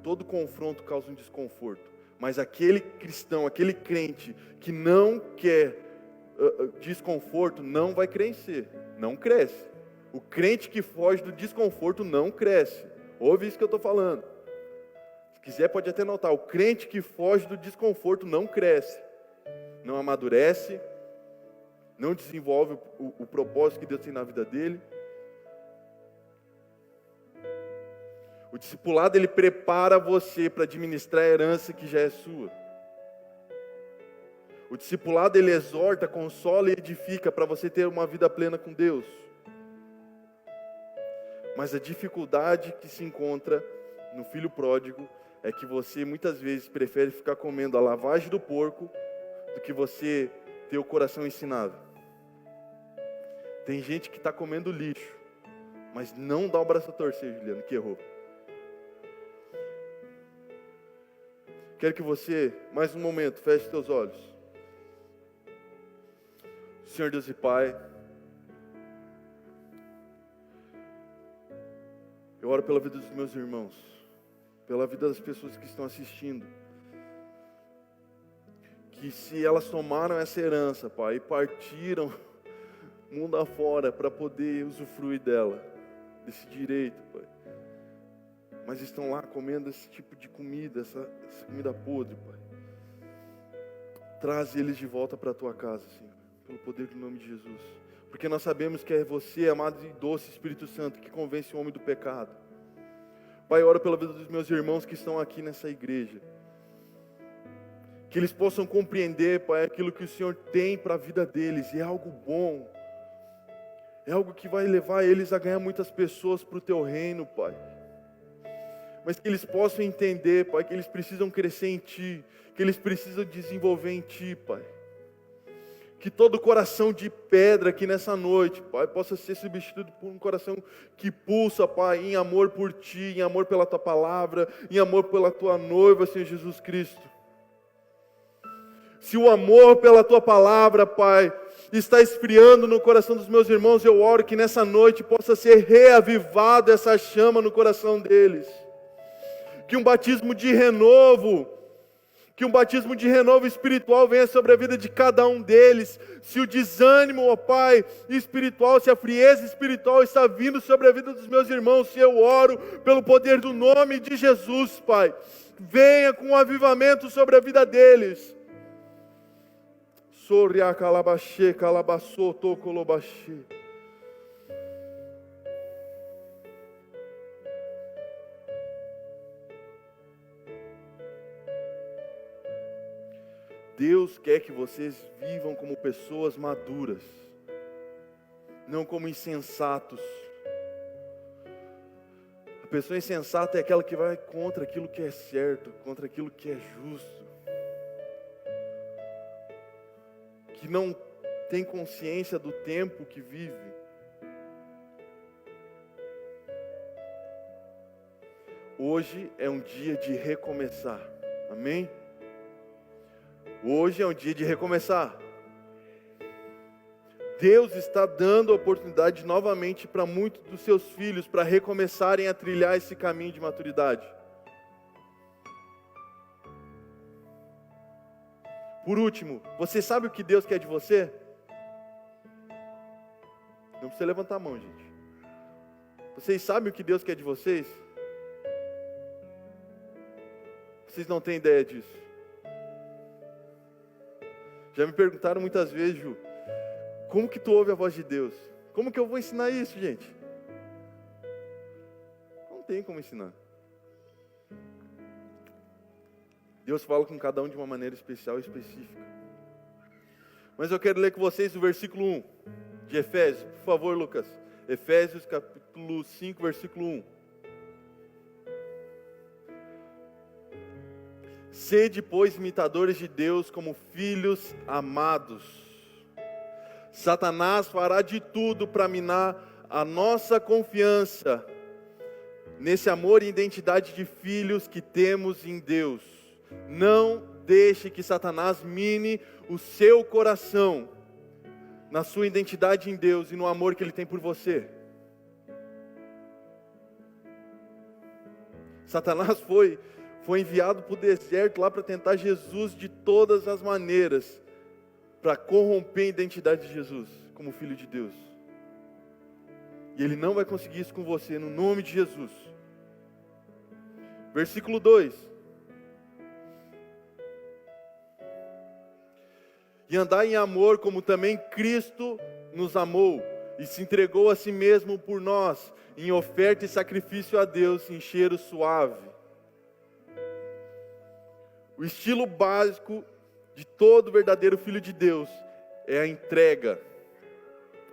Todo confronto causa um desconforto. Mas aquele cristão, aquele crente que não quer desconforto, não vai crescer. Não cresce. O crente que foge do desconforto não cresce. Ouve isso que eu estou falando. Se quiser pode até notar. O crente que foge do desconforto não cresce. Não amadurece. Não desenvolve o propósito que Deus tem na vida dele. discipulado, ele prepara você para administrar a herança que já é sua. O discipulado, ele exorta, consola e edifica para você ter uma vida plena com Deus. Mas a dificuldade que se encontra no filho pródigo é que você muitas vezes prefere ficar comendo a lavagem do porco do que você ter o coração ensinado. Tem gente que está comendo lixo, mas não dá o braço a torcer, Juliano, que errou. Quero que você, mais um momento, feche seus olhos. Senhor Deus e Pai, eu oro pela vida dos meus irmãos, pela vida das pessoas que estão assistindo, que se elas tomaram essa herança, Pai, e partiram mundo afora para poder usufruir dela, desse direito, Pai, mas estão lá comendo esse tipo de comida, essa comida podre, Pai, traz eles de volta para a Tua casa, Senhor, pelo poder do nome de Jesus, porque nós sabemos que é você, amado e doce Espírito Santo, que convence o homem do pecado. Pai, eu oro pela vida dos meus irmãos que estão aqui nessa igreja, que eles possam compreender, Pai, aquilo que o Senhor tem para a vida deles, e é algo bom, é algo que vai levar eles a ganhar muitas pessoas para o Teu reino, Pai, mas que eles possam entender, Pai, que eles precisam crescer em Ti, que eles precisam desenvolver em Ti, Pai, que todo coração de pedra aqui nessa noite, Pai, possa ser substituído por um coração que pulsa, Pai, em amor por Ti, em amor pela Tua palavra, em amor pela Tua noiva, Senhor Jesus Cristo. Se o amor pela Tua palavra, Pai, está esfriando no coração dos meus irmãos, eu oro que nessa noite possa ser reavivado essa chama no coração deles. Que um batismo de renovo espiritual venha sobre a vida de cada um deles. Se o desânimo, ó Pai, espiritual, se a frieza espiritual está vindo sobre a vida dos meus irmãos, se eu oro pelo poder do nome de Jesus, Pai, venha com um avivamento sobre a vida deles. Sorria calabaxê, calabaçô, tocolobaxê. Deus quer que vocês vivam como pessoas maduras, não como insensatos. A pessoa insensata é aquela que vai contra aquilo que é certo, contra aquilo que é justo, que não tem consciência do tempo que vive. Hoje é um dia de recomeçar, amém? Hoje é um dia de recomeçar. Deus está dando a oportunidade novamente para muitos dos seus filhos para recomeçarem a trilhar esse caminho de maturidade. Por último, você sabe o que Deus quer de você? Não precisa levantar a mão, gente. Vocês sabem o que Deus quer de vocês? Vocês não têm ideia disso. Já me perguntaram muitas vezes, Ju, como que tu ouve a voz de Deus? Como que eu vou ensinar isso, gente? Não tem como ensinar. Deus fala com cada um de uma maneira especial e específica. Mas eu quero ler com vocês o versículo 1 de Efésios. Por favor, Lucas. Efésios capítulo 5, versículo 1. Sede, pois, imitadores de Deus como filhos amados. Satanás fará de tudo para minar a nossa confiança nesse amor e identidade de filhos que temos em Deus. Não deixe que Satanás mine o seu coração na sua identidade em Deus e no amor que Ele tem por você. Satanás foi enviado para o deserto lá para tentar Jesus de todas as maneiras, para corromper a identidade de Jesus como Filho de Deus. E ele não vai conseguir isso com você, no nome de Jesus. Versículo 2. E andar em amor como também Cristo nos amou e se entregou a si mesmo por nós, em oferta e sacrifício a Deus, em cheiro suave. O estilo básico de todo verdadeiro filho de Deus é a entrega.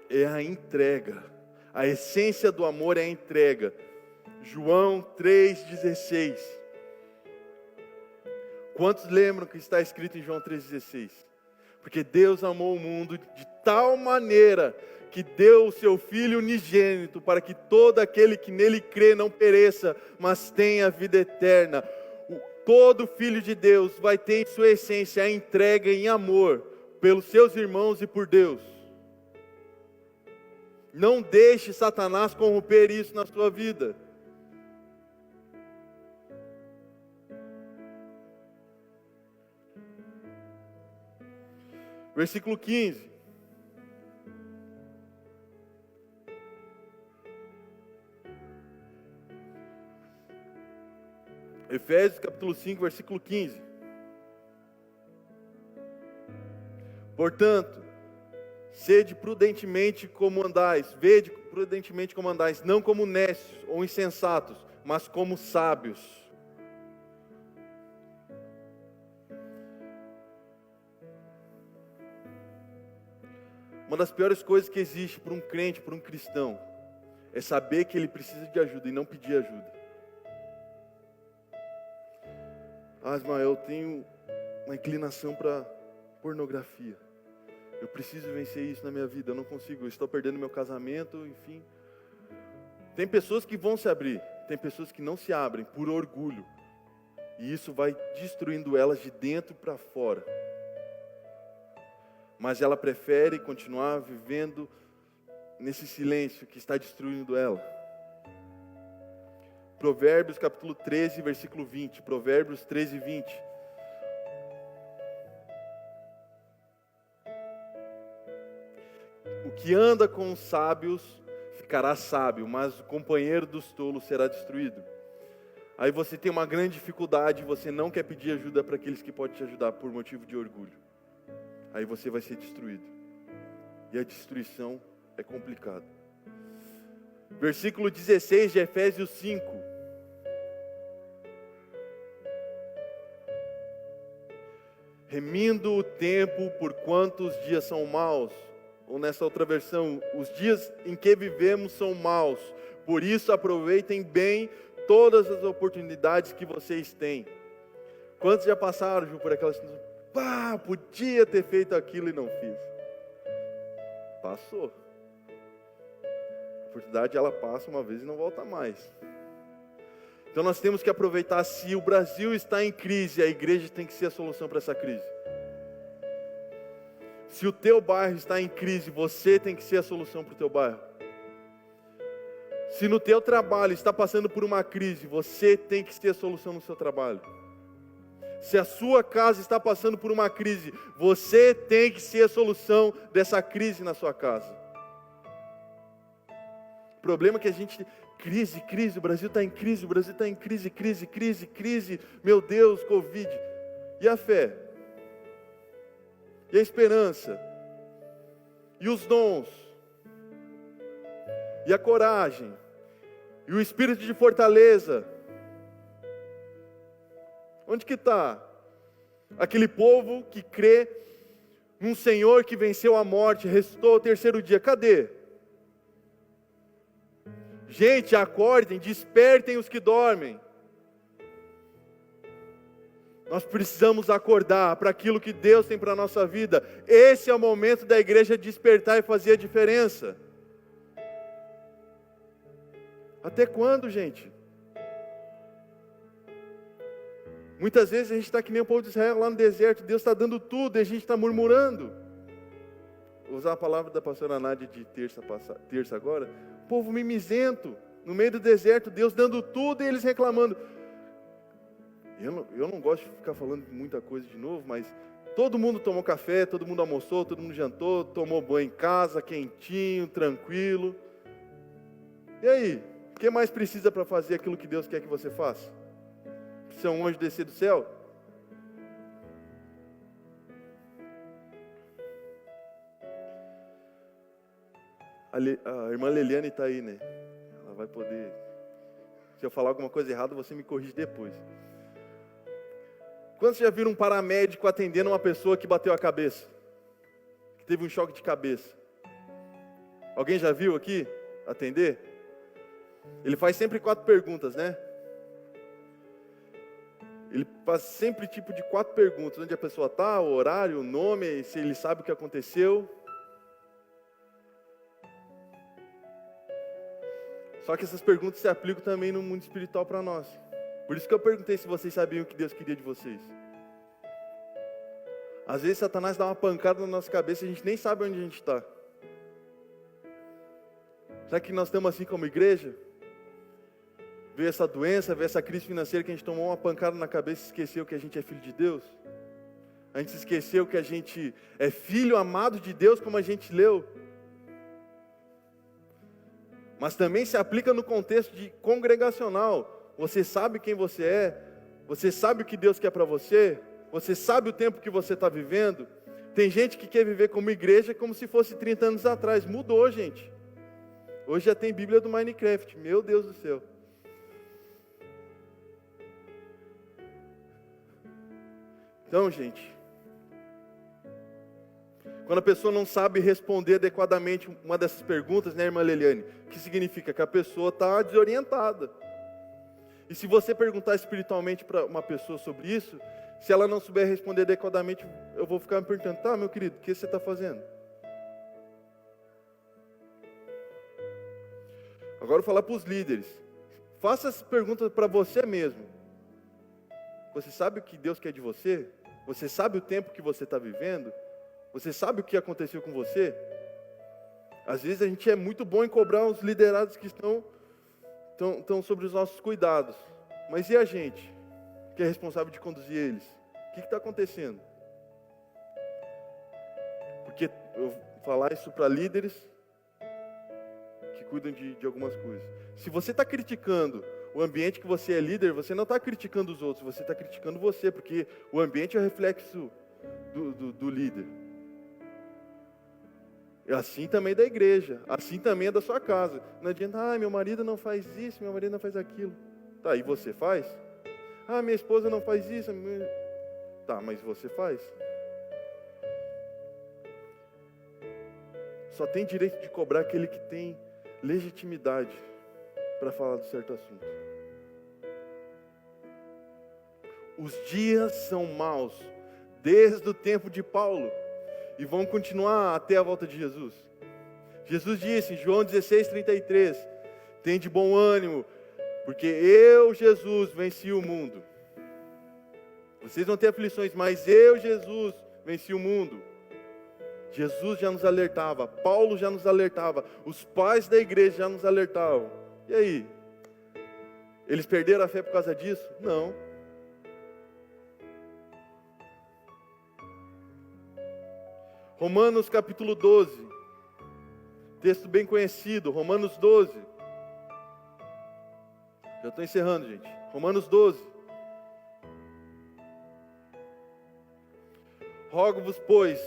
É a entrega. A essência do amor é a entrega. João 3,16. Quantos lembram que está escrito em João 3,16? Porque Deus amou o mundo de tal maneira que deu o seu Filho unigênito para que todo aquele que nele crê não pereça, mas tenha vida eterna. Todo filho de Deus vai ter em sua essência a entrega em amor pelos seus irmãos e por Deus. Não deixe Satanás corromper isso na sua vida. Versículo 15. Efésios capítulo 5, versículo 15. Portanto, sede prudentemente como andais, vede prudentemente como andais, não como nécios ou insensatos, mas como sábios. Uma das piores coisas que existe para um crente, para um cristão, é saber que ele precisa de ajuda e não pedir ajuda. Ismael, eu tenho uma inclinação para pornografia. Eu preciso vencer isso na minha vida, eu não consigo, eu estou perdendo meu casamento, enfim. Tem pessoas que vão se abrir, tem pessoas que não se abrem por orgulho. E isso vai destruindo elas de dentro para fora. Mas ela prefere continuar vivendo nesse silêncio que está destruindo ela. Provérbios capítulo 13, versículo 20. Provérbios 13, 20. O que anda com os sábios ficará sábio, mas o companheiro dos tolos será destruído. Aí você tem uma grande dificuldade, você não quer pedir ajuda para aqueles que podem te ajudar por motivo de orgulho. Aí você vai ser destruído. E a destruição é complicada. Versículo 16 de Efésios 5. Remindo o tempo por quantos dias são maus. Ou nessa outra versão, os dias em que vivemos são maus. Por isso aproveitem bem todas as oportunidades que vocês têm. Quantos já passaram, Ju, por aquelas situações? Podia ter feito aquilo e não fiz. Passou. A oportunidade ela passa uma vez e não volta mais. Então nós temos que aproveitar. Se o Brasil está em crise, a igreja tem que ser a solução para essa crise. Se o teu bairro está em crise, você tem que ser a solução para o teu bairro. Se no teu trabalho está passando por uma crise, você tem que ser a solução no seu trabalho. Se a sua casa está passando por uma crise, você tem que ser a solução dessa crise na sua casa. O problema é que a gente... Crise, o Brasil está em crise, crise. Meu Deus, Covid. E a fé? E a esperança? E os dons? E a coragem? E o espírito de fortaleza? Onde que está? Aquele povo que crê num Senhor que venceu a morte, ressuscitou ao terceiro dia. Cadê? Gente, acordem, despertem os que dormem. Nós precisamos acordar para aquilo que Deus tem para a nossa vida. Esse é o momento da igreja despertar e fazer a diferença. Até quando, gente? Muitas vezes a gente está que nem o povo de Israel lá no deserto. Deus está dando tudo e a gente está murmurando. Vou usar a palavra da pastora Nádia de terça agora. Povo mimizento, no meio do deserto, Deus dando tudo e eles reclamando. Eu não gosto de ficar falando muita coisa de novo, mas todo mundo tomou café, todo mundo almoçou, todo mundo jantou, tomou banho em casa, quentinho, tranquilo. E aí, o que mais precisa para fazer aquilo que Deus quer que você faça? Precisa um anjo descer do céu? A irmã Leliane está aí, né? Ela vai poder... Se eu falar alguma coisa errada, você me corrige depois. Quando você já viram um paramédico atendendo uma pessoa que bateu a cabeça? Que teve um choque de cabeça? Alguém já viu aqui atender? Ele faz sempre 4 perguntas, né? Ele faz sempre tipo de 4 perguntas. Onde a pessoa está, o horário, o nome, se ele sabe o que aconteceu. Só que essas perguntas se aplicam também no mundo espiritual para nós. Por isso que eu perguntei se vocês sabiam o que Deus queria de vocês. Às vezes Satanás dá uma pancada na nossa cabeça e a gente nem sabe onde a gente está. Será que nós estamos assim como igreja? Veio essa doença, veio essa crise financeira que a gente tomou uma pancada na cabeça e esqueceu que a gente é filho de Deus? A gente esqueceu que a gente é filho amado de Deus, como a gente leu. Mas também se aplica no contexto de congregacional. Você sabe quem você sabe o que Deus quer para você sabe o tempo que você está vivendo. Tem gente que quer viver como igreja como se fosse 30 anos atrás. Mudou, gente. Hoje já tem Bíblia do Minecraft, meu Deus do céu. Então, gente, quando a pessoa não sabe responder adequadamente uma dessas perguntas, né, irmã Leliane? Que significa que a pessoa está desorientada. E se você perguntar espiritualmente para uma pessoa sobre isso, se ela não souber responder adequadamente, eu vou ficar me perguntando, tá, meu querido, o que você está fazendo? Agora eu vou falar para os líderes. Faça essa pergunta para você mesmo. Você sabe o que Deus quer de você? Você sabe o tempo que você está vivendo? Você sabe o que aconteceu com você? Às vezes a gente é muito bom em cobrar os liderados que estão sobre os nossos cuidados. Mas e a gente, que é responsável de conduzir eles? O que está acontecendo? Porque eu vou falar isso para líderes que cuidam de algumas coisas. Se você está criticando o ambiente que você é líder, você não está criticando os outros, você está criticando você, porque o ambiente é o reflexo do líder. E assim também da igreja, assim também é da sua casa. Não adianta, meu marido não faz isso, meu marido não faz aquilo. Tá, e você faz? Minha esposa não faz isso. Tá, mas você faz? Só tem direito de cobrar aquele que tem legitimidade para falar de certo assunto. Os dias são maus, desde o tempo de Paulo, e vão continuar até a volta de Jesus. Jesus disse em João 16:33, tem de bom ânimo, porque eu, Jesus, venci o mundo. Vocês vão ter aflições, mas eu, Jesus, venci o mundo. Jesus já nos alertava, Paulo já nos alertava, os pais da igreja já nos alertavam. E aí? Eles perderam a fé por causa disso? Não. Romanos capítulo 12, texto bem conhecido, Romanos 12. Já estou encerrando, gente. Romanos 12. Rogo-vos, pois,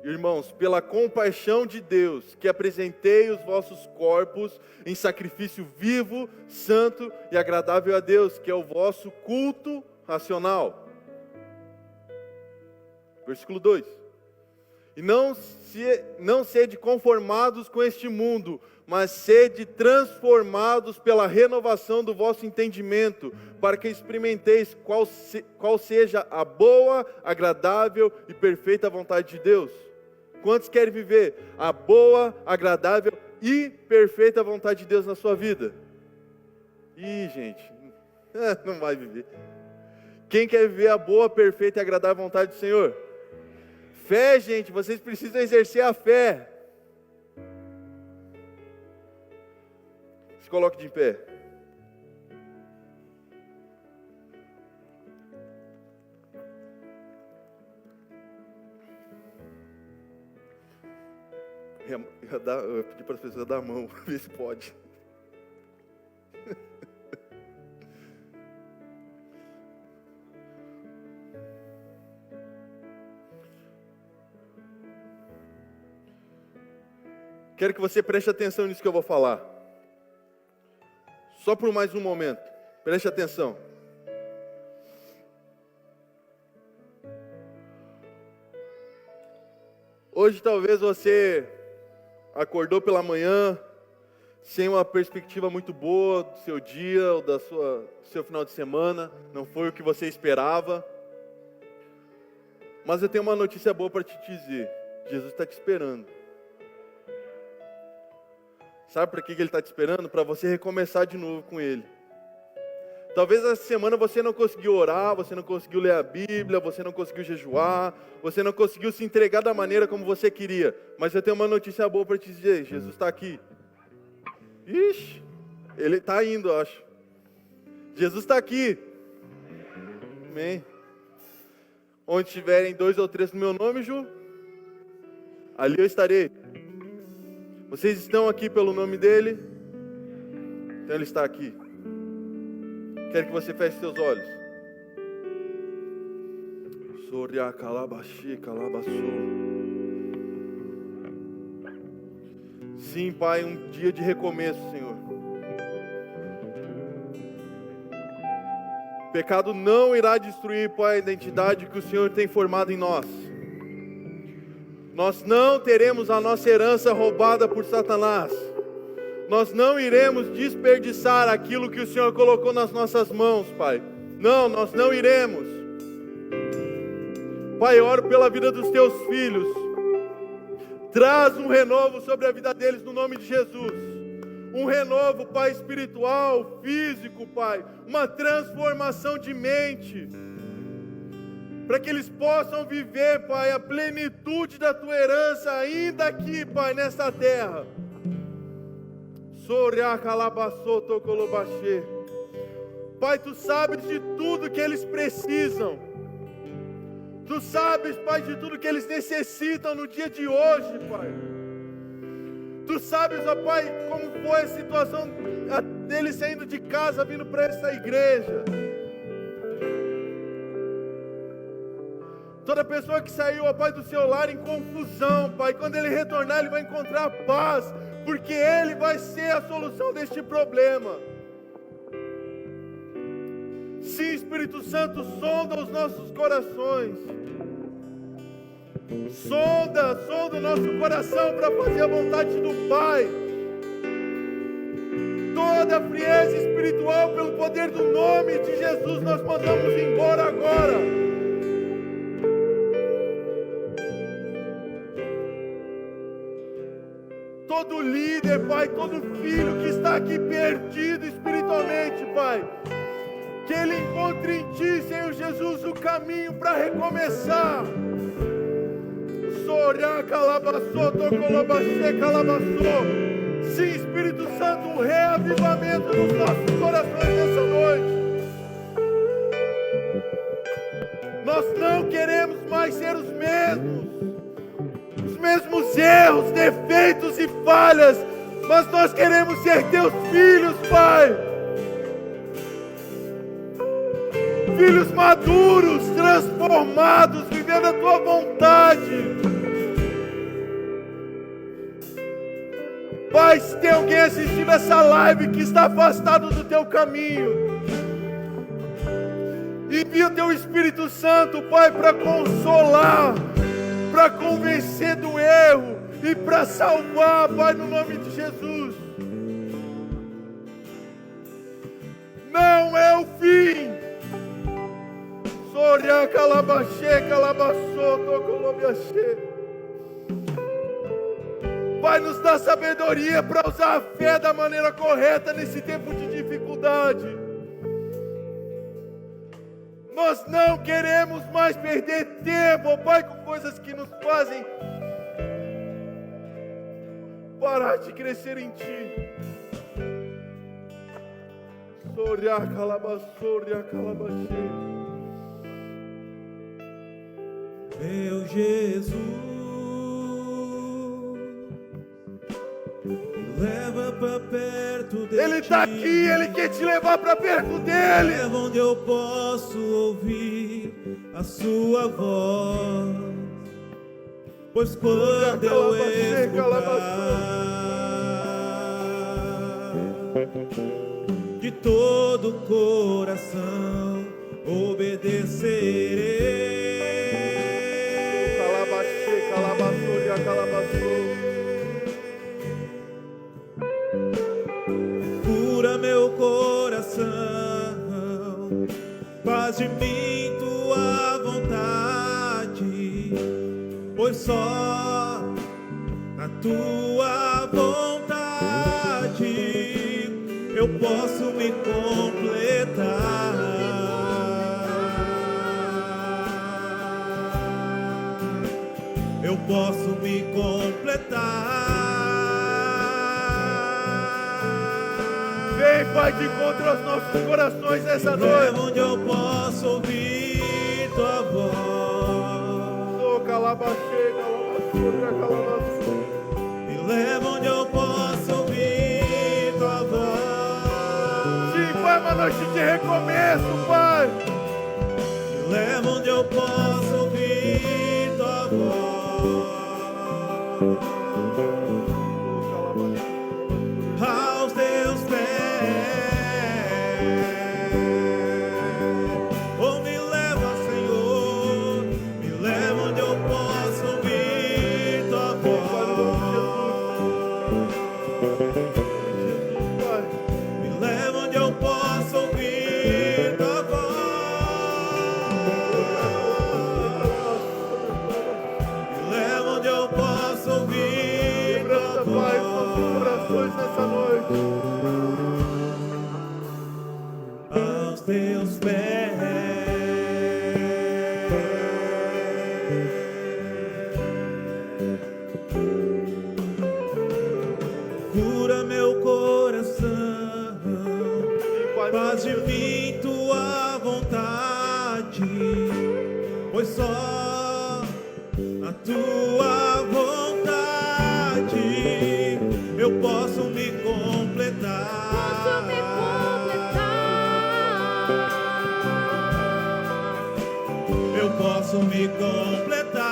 irmãos, pela compaixão de Deus, que apresentei os vossos corpos em sacrifício vivo, santo e agradável a Deus, que é o vosso culto racional. Versículo 2. E não sede conformados com este mundo, mas sede transformados pela renovação do vosso entendimento, para que experimenteis qual seja a boa, agradável e perfeita vontade de Deus. Quantos querem viver a boa, agradável e perfeita vontade de Deus na sua vida? Gente, não vai viver. Quem quer viver a boa, perfeita e agradável vontade do Senhor? Fé, gente, vocês precisam exercer a fé. Se coloque de pé. Eu pedi para as pessoas dar a mão, ver se pode. Quero que você preste atenção nisso que eu vou falar. Só por mais um momento. Preste atenção. Hoje talvez você acordou pela manhã sem uma perspectiva muito boa do seu dia ou do seu final de semana. Não foi o que você esperava. Mas eu tenho uma notícia boa para te dizer. Jesus está te esperando. Sabe para que Ele está te esperando? Para você recomeçar de novo com Ele. Talvez essa semana você não conseguiu orar, você não conseguiu ler a Bíblia, você não conseguiu jejuar, você não conseguiu se entregar da maneira como você queria. Mas eu tenho uma notícia boa para te dizer. Jesus está aqui. Ixi, Ele está indo, eu acho. Jesus está aqui. Amém. Onde estiverem 2 ou 3 no meu nome, Ju, ali eu estarei. Vocês estão aqui pelo nome dEle, então Ele está aqui. Quero que você feche seus olhos. Soria calabaxi, calabaçu. Sim, Pai, um dia de recomeço, Senhor. Pecado não irá destruir, Pai, a identidade que o Senhor tem formado em nós. Nós não teremos a nossa herança roubada por Satanás. Nós não iremos desperdiçar aquilo que o Senhor colocou nas nossas mãos, Pai. Não, nós não iremos. Pai, eu oro pela vida dos teus filhos. Traz um renovo sobre a vida deles no nome de Jesus. Um renovo, Pai, espiritual, físico, Pai. Uma transformação de mente. Para que eles possam viver, Pai, a plenitude da Tua herança ainda aqui, Pai, nessa terra. Pai, Tu sabes de tudo que eles precisam. Tu sabes, Pai, de tudo que eles necessitam no dia de hoje, Pai. Tu sabes, ó Pai, como foi a situação deles saindo de casa, vindo para essa igreja. Toda pessoa que saiu, ó Pai, do seu lar em confusão, Pai, quando ele retornar, ele vai encontrar paz, porque Ele vai ser a solução deste problema. Sim, Espírito Santo, sonda os nossos corações. Sonda o nosso coração para fazer a vontade do Pai. Toda frieza espiritual, pelo poder do nome de Jesus, nós mandamos embora agora. Todo líder, Pai, todo filho que está aqui perdido espiritualmente, Pai, que ele encontre em Ti, Senhor Jesus, o caminho para recomeçar. Sorá, calabaçô, tocolobaxê, calabaçô. Sim, Espírito Santo, um reavivamento nos nossos corações nessa noite. Nós não queremos mais ser os mesmos erros, defeitos e falhas, mas nós queremos ser Teus filhos, Pai. Filhos maduros, transformados, vivendo a Tua vontade. Pai, se tem alguém assistindo essa live que está afastado do Teu caminho, envia o Teu Espírito Santo, Pai, para consolar, para convencer do erro e para salvar, Pai, no nome de Jesus. Não é o fim. Soria calabaxê, calabaçô, tocolobiaxê. Pai, nos dá sabedoria para usar a fé da maneira correta nesse tempo de dificuldade. Nós não queremos mais perder tempo, Pai, com coisas que nos fazem parar de crescer em Ti. Soria calabassoria calabaxê. Meu Jesus, leva pra perto de Ele está aqui, Ele quer te levar para perto dEle. Leva onde eu posso ouvir a Sua voz. pois quando eu escutar de todo o coração obedecerei. Calabaxê, calabassoria, calabassou. Cura meu coração, faz de mim tua vontade, pois só na tua vontade eu posso me completar. Eu posso me completar. Vem, Pai, de encontro aos nossos corações essa noite. É onde eu posso ouvir tua voz. Oh, calabaxê, calabassoria, calabassou. Me leva onde eu posso ouvir tua voz. Sim, Pai, uma noite de recomeço, Pai. Me leva onde eu posso ouvir tua voz. Aos teus pés, oh, me leva, Senhor, me leva onde eu posso ouvir tua voz. Me leva onde eu posso ouvir tua voz. Me leva onde eu posso ouvir tua voz. Nessa noite, Aos teus pés, cura meu coração, faz de mim tua vontade, pois só na tua vontade eu posso me completar. Eu posso me completar.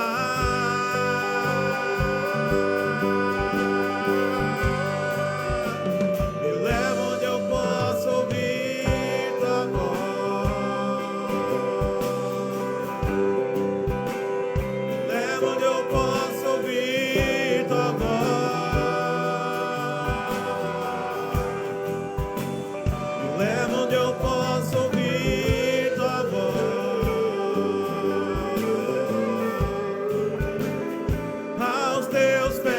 Me leva onde eu posso ouvir tua voz. Me leva onde eu posso ouvir tua voz. Me leva onde eu posso ouvir tua voz. Aos teus pés,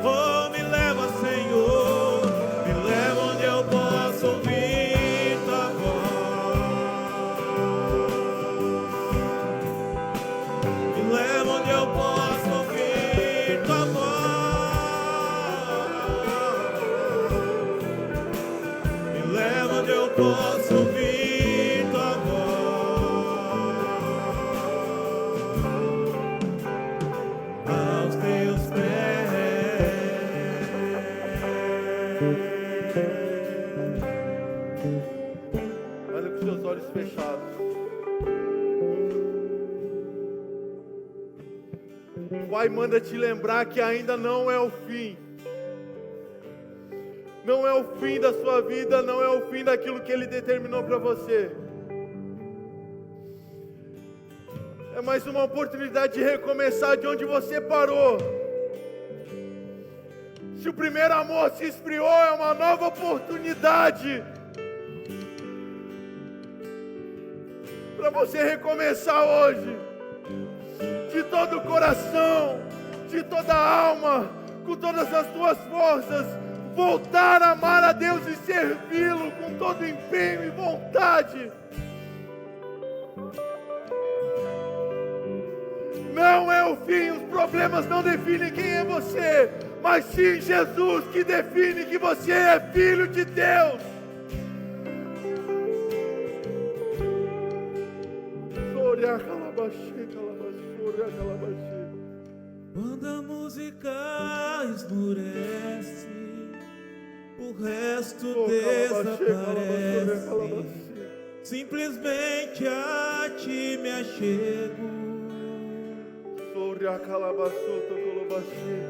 oh, me leva, Senhor, me leva onde eu posso ouvir tua voz. Me leva onde eu posso ouvir tua voz. Me leva onde eu posso ouvir tua voz. Aos teus pés. olha com seus olhos fechados. O Pai manda te lembrar que ainda não é o fim. Não é o fim da sua vida, não é o fim daquilo que Ele determinou para você. É mais uma oportunidade de recomeçar de onde você parou. Se o primeiro amor se esfriou, é uma nova oportunidade para você recomeçar hoje. De todo o coração, de toda a alma, com todas as tuas forças, voltar a amar a Deus e servi-lo com todo empenho e vontade. Não é o fim, os problemas não definem quem é você, mas sim Jesus que define que você é filho de Deus. Quando a música esmurece, o resto desaparece. simplesmente a ti me achego. Sobre a calabaçota colobaxi.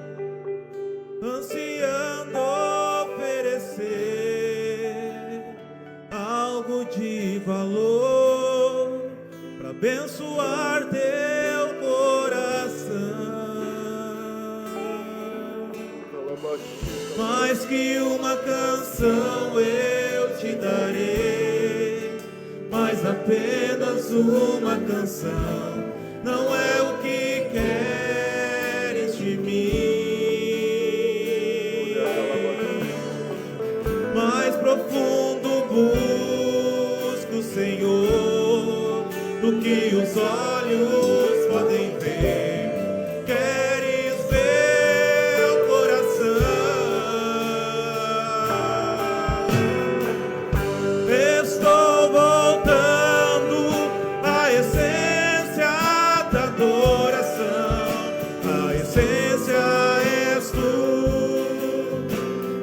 Ansiando oferecer algo de valor para abençoar teu coração. Mais que uma canção eu te darei, mas apenas uma canção não é o que queres de mim. Mais profundo busco o Senhor do que os olhos podem ver. Queres ver o coração? Estou voltando à essência da adoração. A essência és tu.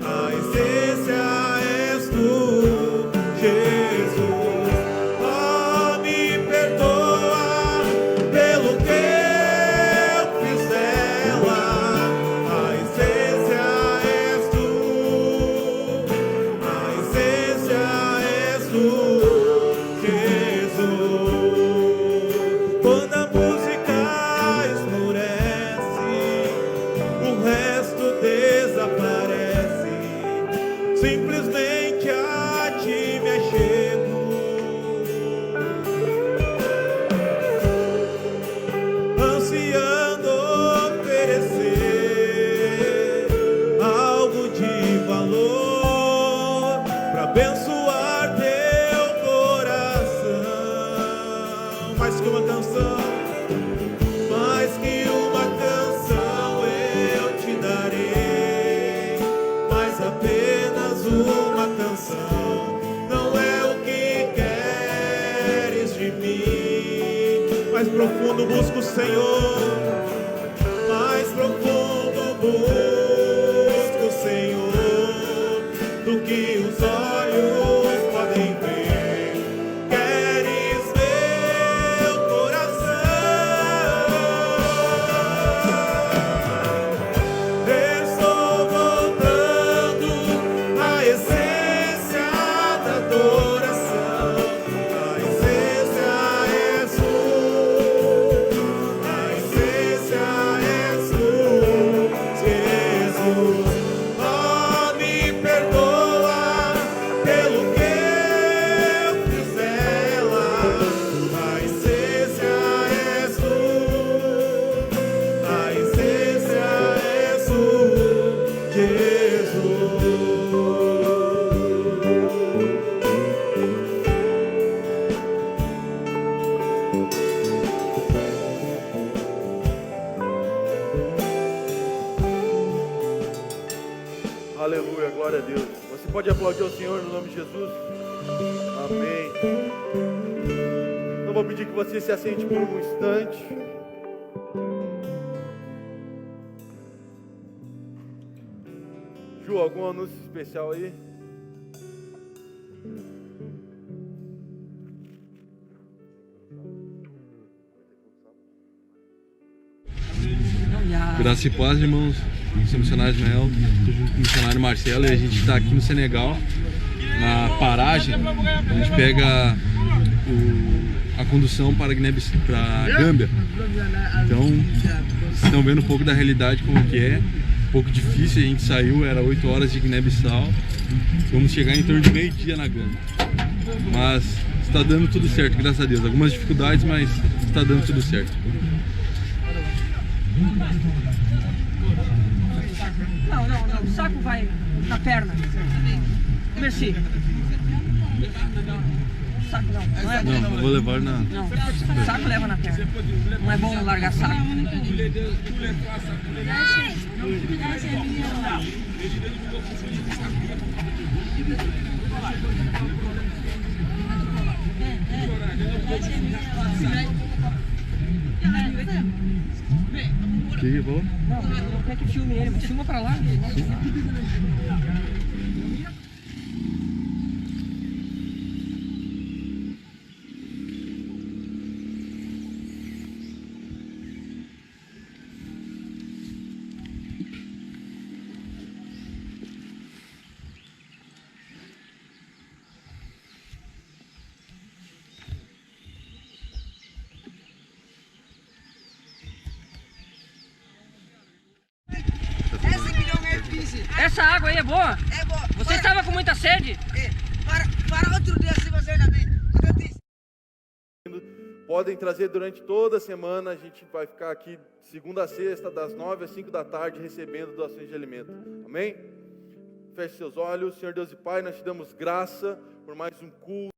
A essência és tu, Jesus. Oh, me perdoa pelo que eu fiz dela. A essência és tu. A essência és tu, Jesus. Quando a música esmorece, o resto desaparece. Simplesmente a ti me achego. Ansiando oferecer algo de valor para abençoar teu coração. Mais que uma canção, mais que uma canção eu te darei, mas apenas uma canção não é o que queres de mim. Mais profundo busco o Senhor, mais profundo busco o Senhor do que os olhos podem ver. Queres ver o coração? Estou voltando à essência da adoração. A essência és tu. A essência és tu, Jesus. Oh, me perdoa pelo que eu fiz dela. A essência és tu. A essência és tu, Jesus. Aleluia, glória a Deus. Você pode aplaudir ao Senhor no nome de Jesus? Amém. Eu vou pedir que você se assente por um instante. Ju, algum anúncio especial aí? Graça e paz, irmãos. Eu sou o missionário Ismael, estou junto com o missionário Marcelo e a gente está aqui no Senegal, na paragem. A gente pega a condução para Gâmbia. Então, vocês estão vendo um pouco da realidade como que é. Um pouco difícil, a gente saiu, era 8 horas de Guiné-Bissau. Vamos chegar em torno de meio-dia na Gâmbia. Mas está dando tudo certo, graças a Deus. Algumas dificuldades, mas está dando tudo certo. Não, o saco vai na perna. Merci. O saco não é bom. Não, vou levar na... Não, o saco leva na perna. Não é bom largar saco. Que bom. Não quer que filme ele, mas filma pra lá. Essa água aí é boa? É boa. Você estava com muita sede? Para outro dia, se você ainda vem. Podem trazer durante toda a semana, a gente vai ficar aqui segunda a sexta, das 9 às 5 da tarde, recebendo doações de alimento. Amém? Feche seus olhos. Senhor Deus e Pai, nós te damos graça por mais um culto.